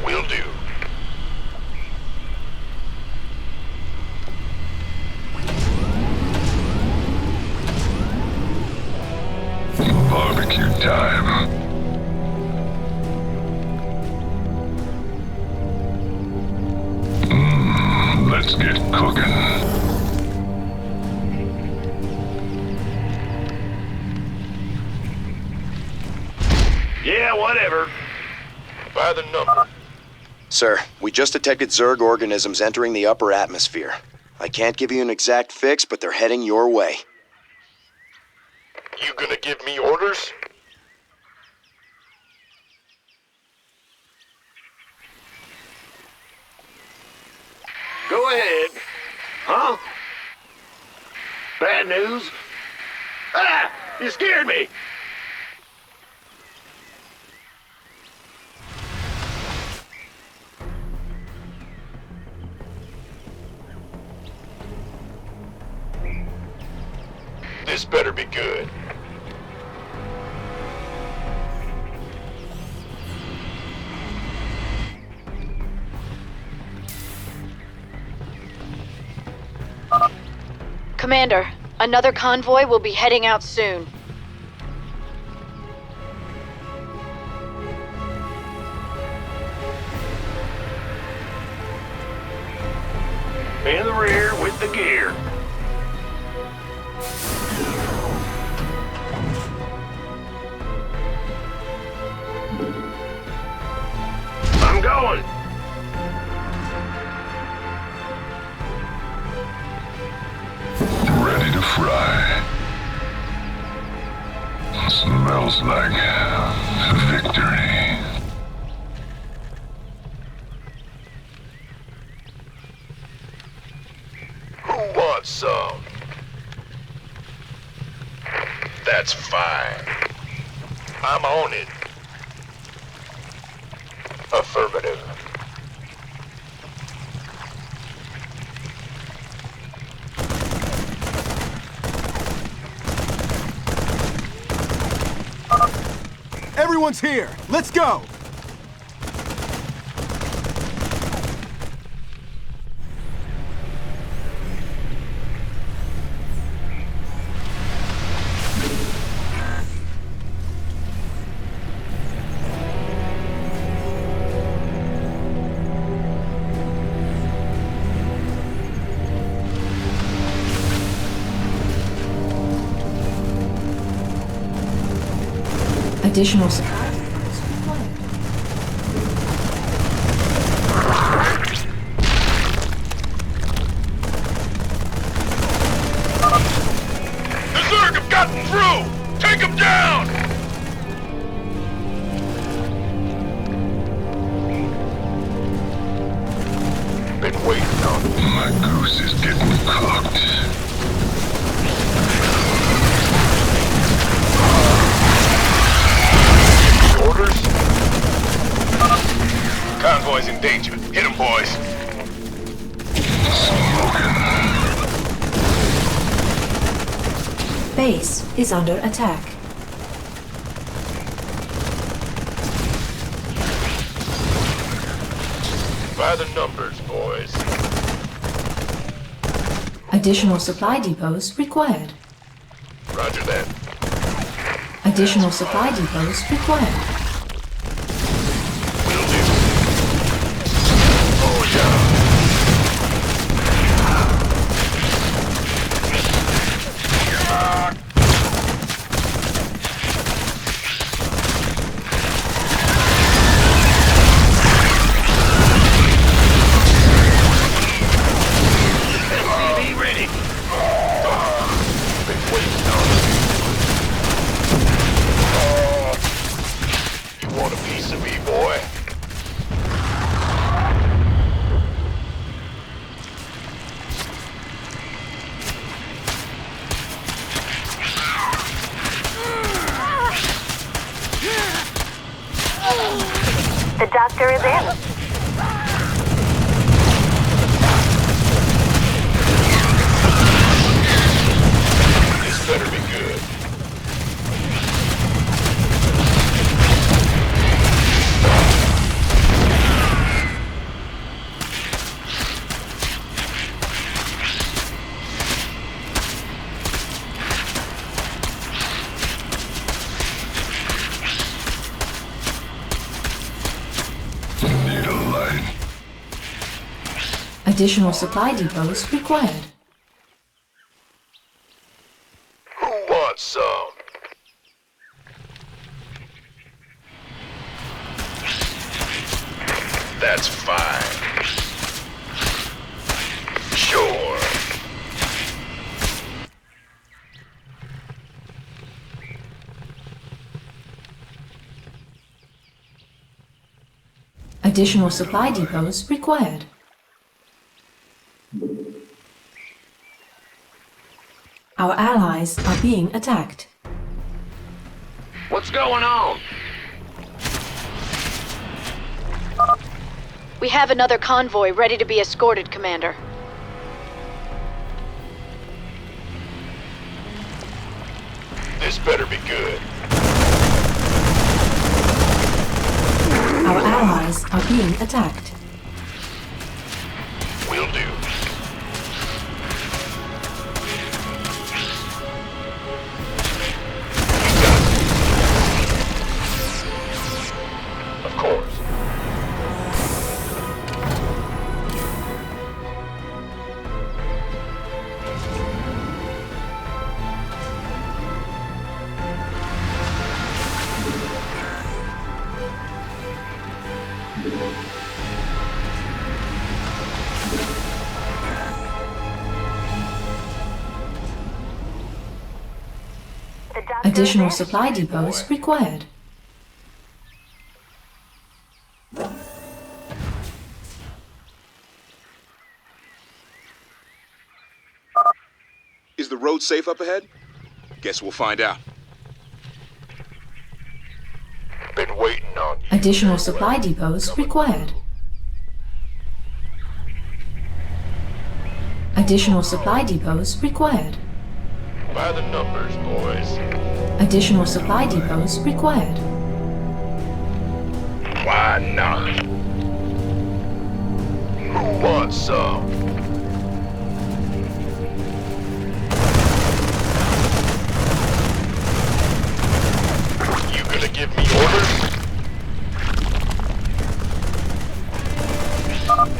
Speaker 13: Will do.
Speaker 5: Barbecue time. Let's get cooking.
Speaker 13: Yeah, whatever. By the number.
Speaker 20: Sir, we just detected Zerg organisms entering the upper atmosphere. I can't give you an exact fix, but they're heading your way.
Speaker 13: You gonna give me orders? Go ahead. Huh? Bad news? Ah! You scared me! This better be good.
Speaker 22: Commander, another convoy will be heading out soon.
Speaker 13: In the rear with the gear. I'm going.
Speaker 5: Ready to fry. Smells like victory.
Speaker 13: Who wants some? That's fine. I'm on it. Affirmative.
Speaker 16: Everyone's here. Let's go.
Speaker 6: Additional supply.
Speaker 13: The Zerg have gotten through! Take them down! Been waiting on it.
Speaker 5: My goose is getting cooked.
Speaker 13: Orders? Convoy's in danger. Hit 'em, boys.
Speaker 6: Base is under attack.
Speaker 13: By the numbers, boys.
Speaker 6: Additional supply depots required.
Speaker 13: Roger that.
Speaker 6: Additional supply depots required.
Speaker 13: Will do. Oh, yeah.
Speaker 19: The doctor is in.
Speaker 13: This better be good.
Speaker 6: Additional supply depots required.
Speaker 13: Who wants some? That's fine. Sure.
Speaker 6: Additional supply depots required. Our allies are being attacked.
Speaker 13: What's going on?
Speaker 22: We have another convoy ready to be escorted, Commander.
Speaker 13: This better be good.
Speaker 6: Our allies are being attacked.
Speaker 13: Will do. Of course.
Speaker 6: Additional supply depots required.
Speaker 10: Is the road safe up ahead? Guess we'll find out.
Speaker 13: Been waiting on you.
Speaker 6: Additional supply depots required. Additional supply depots required.
Speaker 13: By the numbers, boys.
Speaker 6: Additional supply depots required.
Speaker 13: Why not? Who wants some? You gonna give me orders?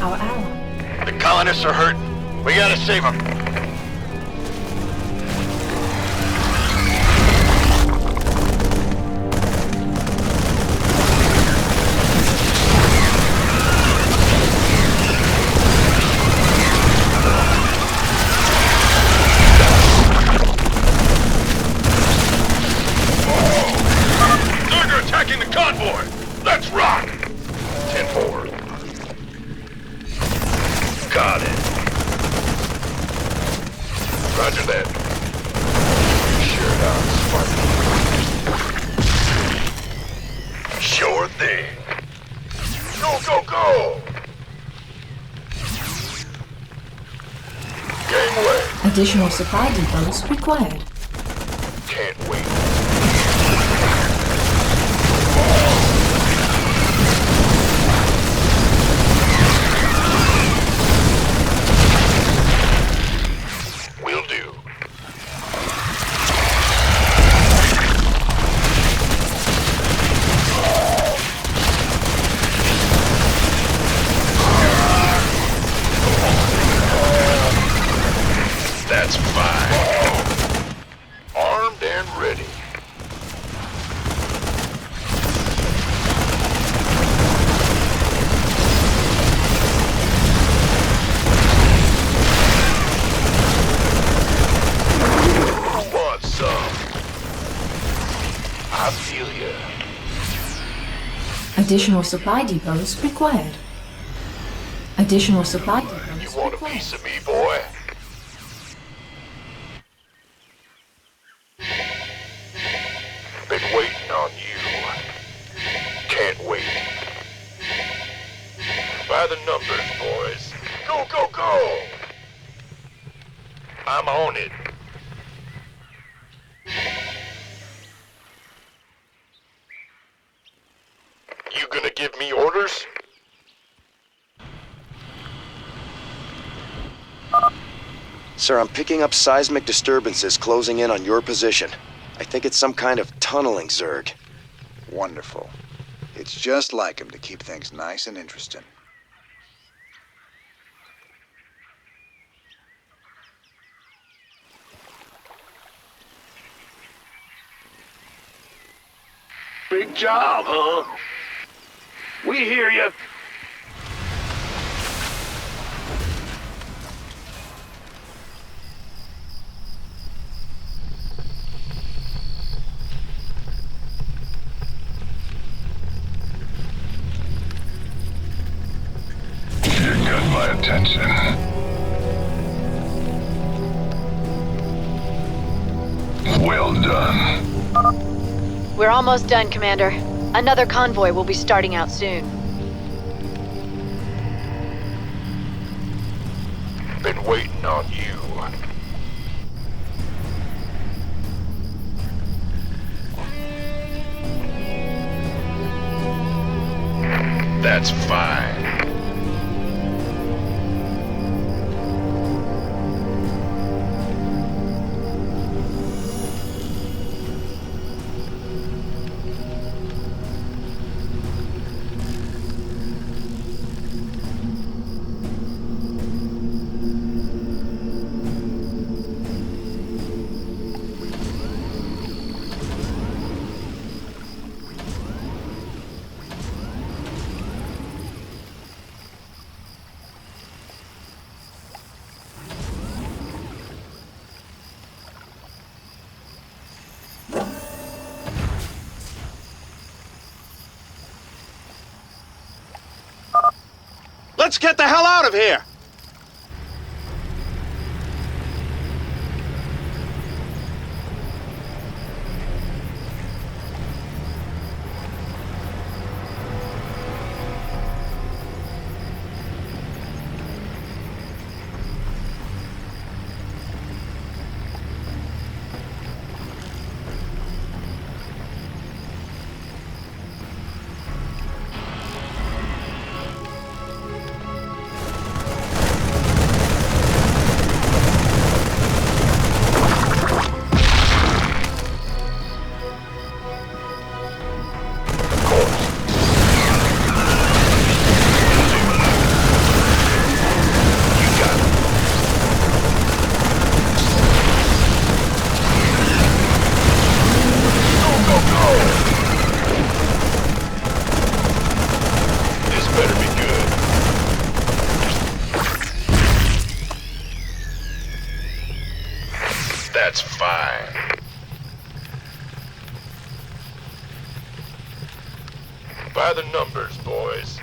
Speaker 6: Our ally.
Speaker 13: The colonists are hurting. We gotta save them. Attacking the convoy! Let's rock! 10-4. Got it. Roger that. Sure not, Sparky. Sure thing. Go, go, go! Gangway.
Speaker 6: Additional supply depots required.
Speaker 13: Can't wait. Will do. That's fine. Armed and ready. Who wants some? I feel ya.
Speaker 6: Additional supply depots required. Additional supply depots
Speaker 13: You want a piece of me, boy? Been waiting on you. Can't wait. gonna give me orders?
Speaker 20: Sir, I'm picking up seismic disturbances closing in on your position. I think it's some kind of tunneling Zerg.
Speaker 3: Wonderful. It's just like him to keep things nice and interesting.
Speaker 13: Big job, huh? We hear you.
Speaker 5: You got my attention. Well done.
Speaker 22: We're almost done, Commander. Another convoy will be starting out soon.
Speaker 13: Been waiting on you. That's fine.
Speaker 8: Let's get the hell out of here!
Speaker 13: That's fine. By the numbers, boys.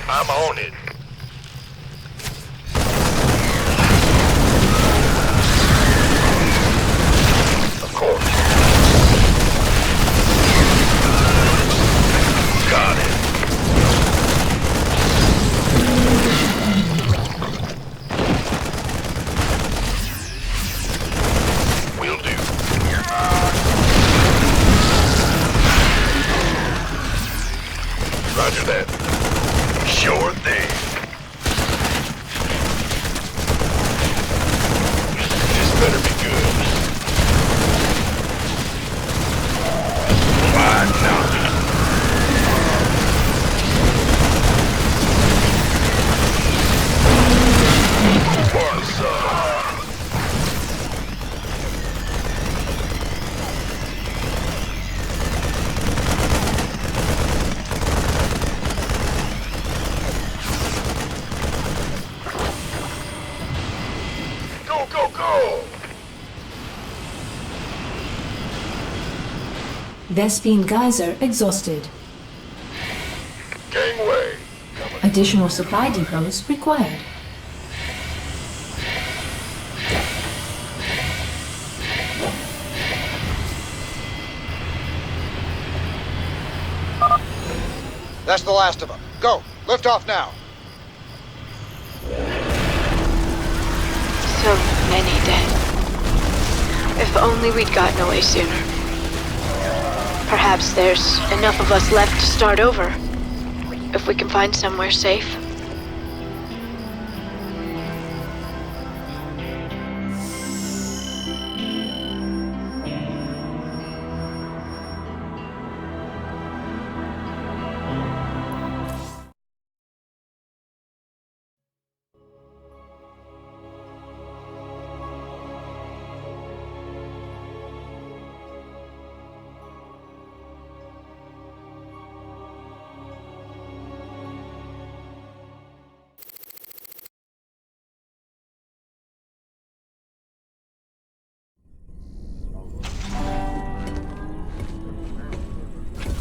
Speaker 13: I'm on it. Of course. Got it. Will do. Roger that. Sure thing. This better be good. Why not? What's up? Go, go, go!
Speaker 6: Vespine Geyser exhausted.
Speaker 13: Gangway.
Speaker 6: Additional supply depots required.
Speaker 3: That's the last of them. Go! Lift off now!
Speaker 22: So many dead. If only we'd gotten away sooner. Perhaps there's enough of us left to start over. If we can find somewhere safe.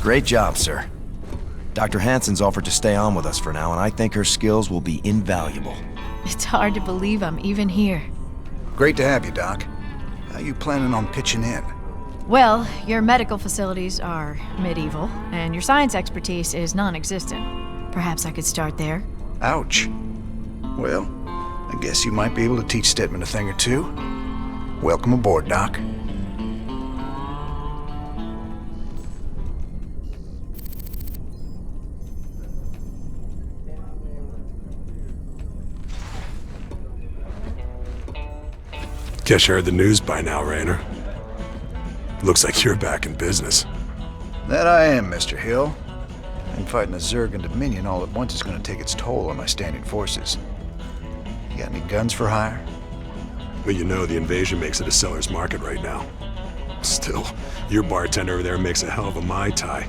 Speaker 20: Great job, sir. Dr. Hansen's offered to stay on with us for now, and I think her skills will be invaluable.
Speaker 4: It's hard to believe I'm even here.
Speaker 17: Great to have you, Doc. How you planning on pitching in?
Speaker 4: Well, your medical facilities are medieval, and your science expertise is non-existent. Perhaps I could start there.
Speaker 17: Ouch. Well, I guess you might be able to teach Stedman a thing or two. Welcome aboard, Doc.
Speaker 11: Guess you heard the news by now, Raynor. Looks like you're back in business.
Speaker 17: That I am, Mr. Hill. And fighting a Zerg and Dominion all at once is going to take its toll on my standing forces. You got any guns for hire?
Speaker 11: Well, you know, the invasion makes it a seller's market right now. Still, your bartender over there makes a hell of a Mai Tai.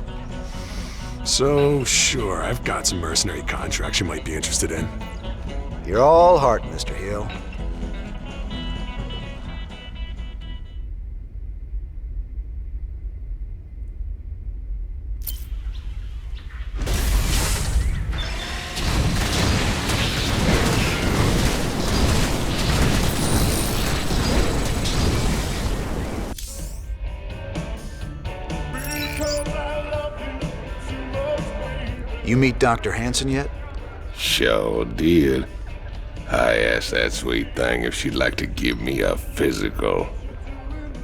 Speaker 11: So, sure, I've got some mercenary contracts you might be interested in.
Speaker 17: You're all heart, Mr. Hill. You meet Dr. Hansen yet?
Speaker 5: Sure did. I asked that sweet thing if she'd like to give me a physical.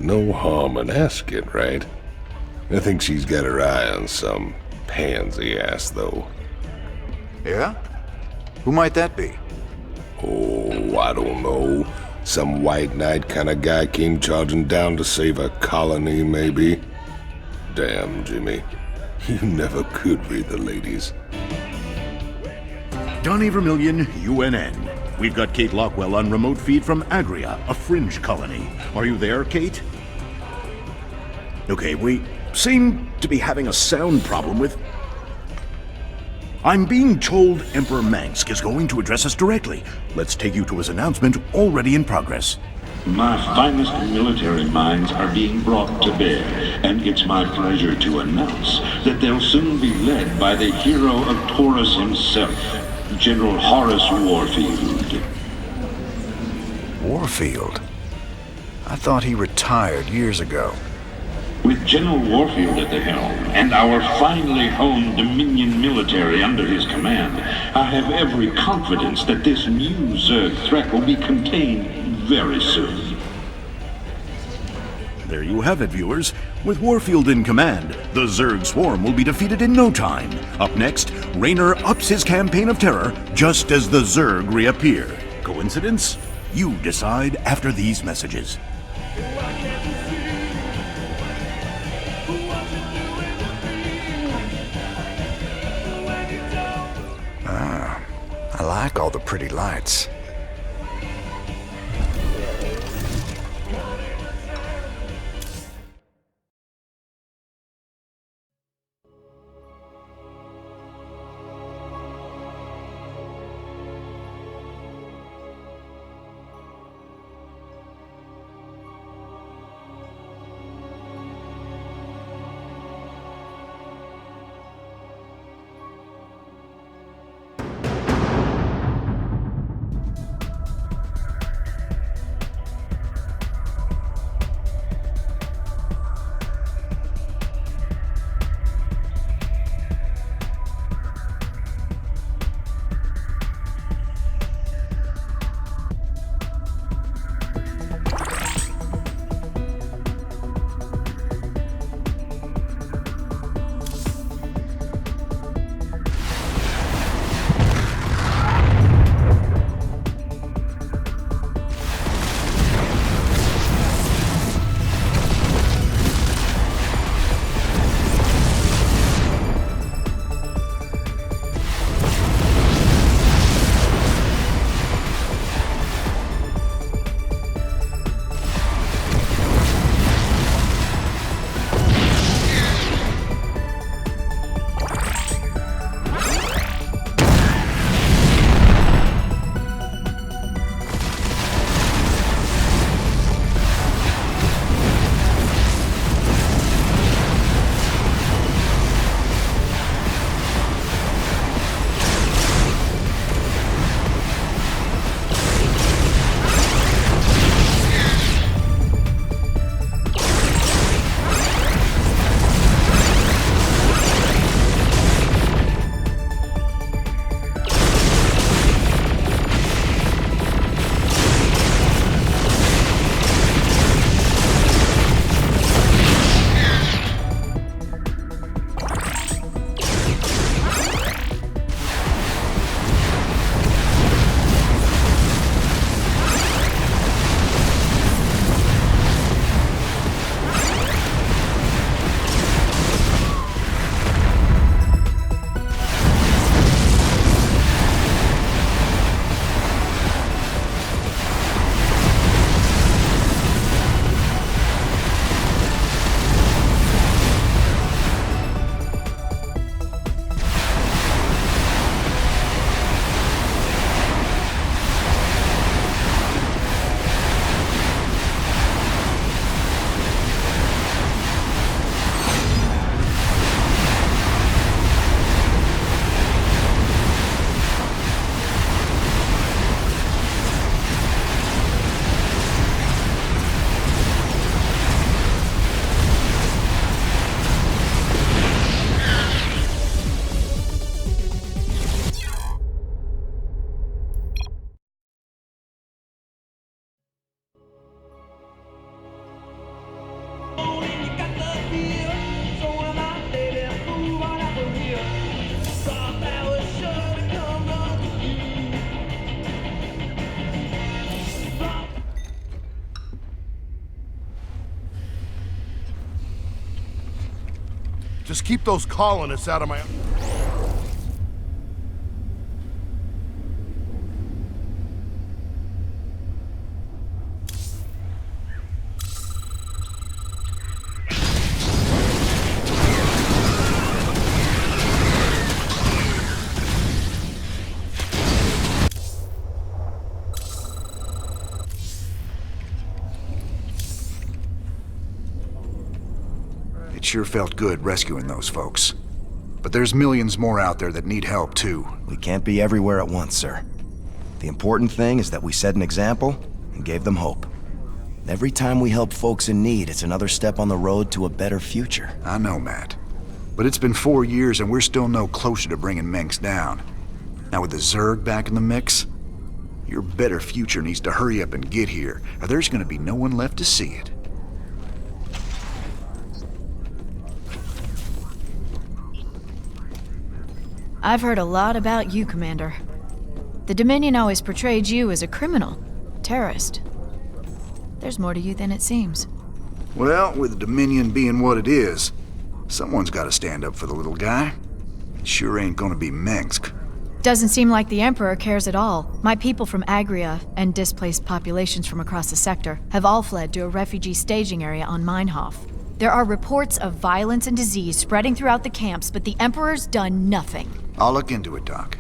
Speaker 5: No harm in asking, right? I think she's got her eye on some pansy ass, though.
Speaker 17: Yeah? Who might that be?
Speaker 5: Oh, I don't know. Some white knight kind of guy came charging down to save a colony, maybe. Damn, Jimmy. You never could read the ladies.
Speaker 14: Donnie Vermillion, UNN. We've got Kate Lockwell on remote feed from Agria, a fringe colony. Are you there, Kate? Okay, we seem to be having a sound problem with... I'm being told Emperor Mangsk is going to address us directly. Let's take you to his announcement already in progress.
Speaker 9: My finest military minds are being brought to bear, and it's my pleasure to announce that they'll soon be led by the hero of Taurus himself, General Horace Warfield.
Speaker 17: Warfield? I thought he retired years ago.
Speaker 9: With General Warfield at the helm, and our finely honed Dominion military under his command, I have every confidence that this new Zerg threat will be contained very soon.
Speaker 14: There you have it, viewers. With Warfield in command, the Zerg swarm will be defeated in no time. Up next, Raynor ups his campaign of terror just as the Zerg reappear. Coincidence? You decide after these messages.
Speaker 17: I like all the pretty lights.
Speaker 7: Just keep those colonists out of my...
Speaker 17: It sure felt good rescuing those folks. But there's millions more out there that need help, too.
Speaker 20: We can't be everywhere at once, sir. The important thing is that we set an example and gave them hope. Every time we help folks in need, it's another step on the road to a better future.
Speaker 17: I know, Matt. But it's been 4 years and we're still no closer to bringing Mengsk down. Now with the Zerg back in the mix, your better future needs to hurry up and get here, or there's gonna be no one left to see it.
Speaker 4: I've heard a lot about you, Commander. The Dominion always portrayed you as a criminal, terrorist. There's more to you than it seems.
Speaker 17: Well, with the Dominion being what it is, someone's gotta stand up for the little guy. It sure ain't gonna be Mengsk.
Speaker 4: Doesn't seem like the Emperor cares at all. My people from Agria and displaced populations from across the sector have all fled to a refugee staging area on Meinhof. There are reports of violence and disease spreading throughout the camps, but the Emperor's done nothing.
Speaker 17: I'll look into it, Doc.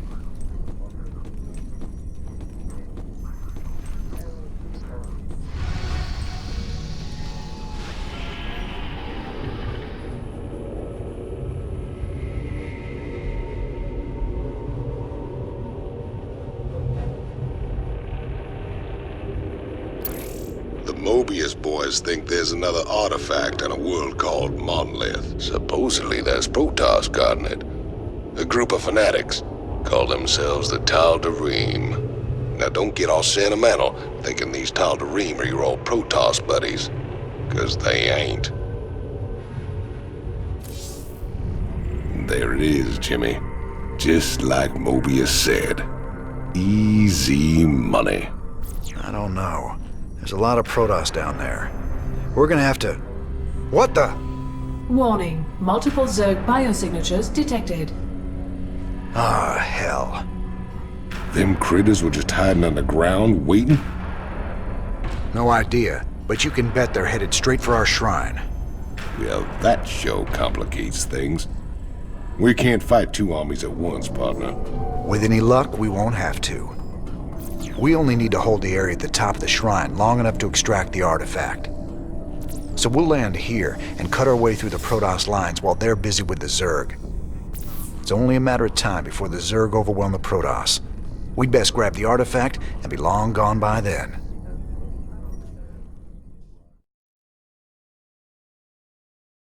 Speaker 5: The Mobius boys think there's another artifact on a world called Monolith. Supposedly there's Protoss guarding it. A group of fanatics call themselves the Tal'Darim. Now don't get all sentimental thinking these Tal'Darim are your old Protoss buddies, 'cause they ain't. There it is, Jimmy. Just like Mobius said. Easy money.
Speaker 17: I don't know. There's a lot of Protoss down there. We're gonna have to... What the?
Speaker 6: Warning. Multiple Zerg biosignatures detected.
Speaker 17: Ah, hell.
Speaker 5: Them critters were just hiding on the ground, waiting?
Speaker 17: No idea, but you can bet they're headed straight for our shrine.
Speaker 5: Well, that sure complicates things. We can't fight two armies at once, partner.
Speaker 17: With any luck, we won't have to. We only need to hold the area at the top of the shrine long enough to extract the artifact. So we'll land here and cut our way through the Protoss lines while they're busy with the Zerg. It's only a matter of time before the Zerg overwhelm the Protoss. We'd best grab the artifact and be long gone by then.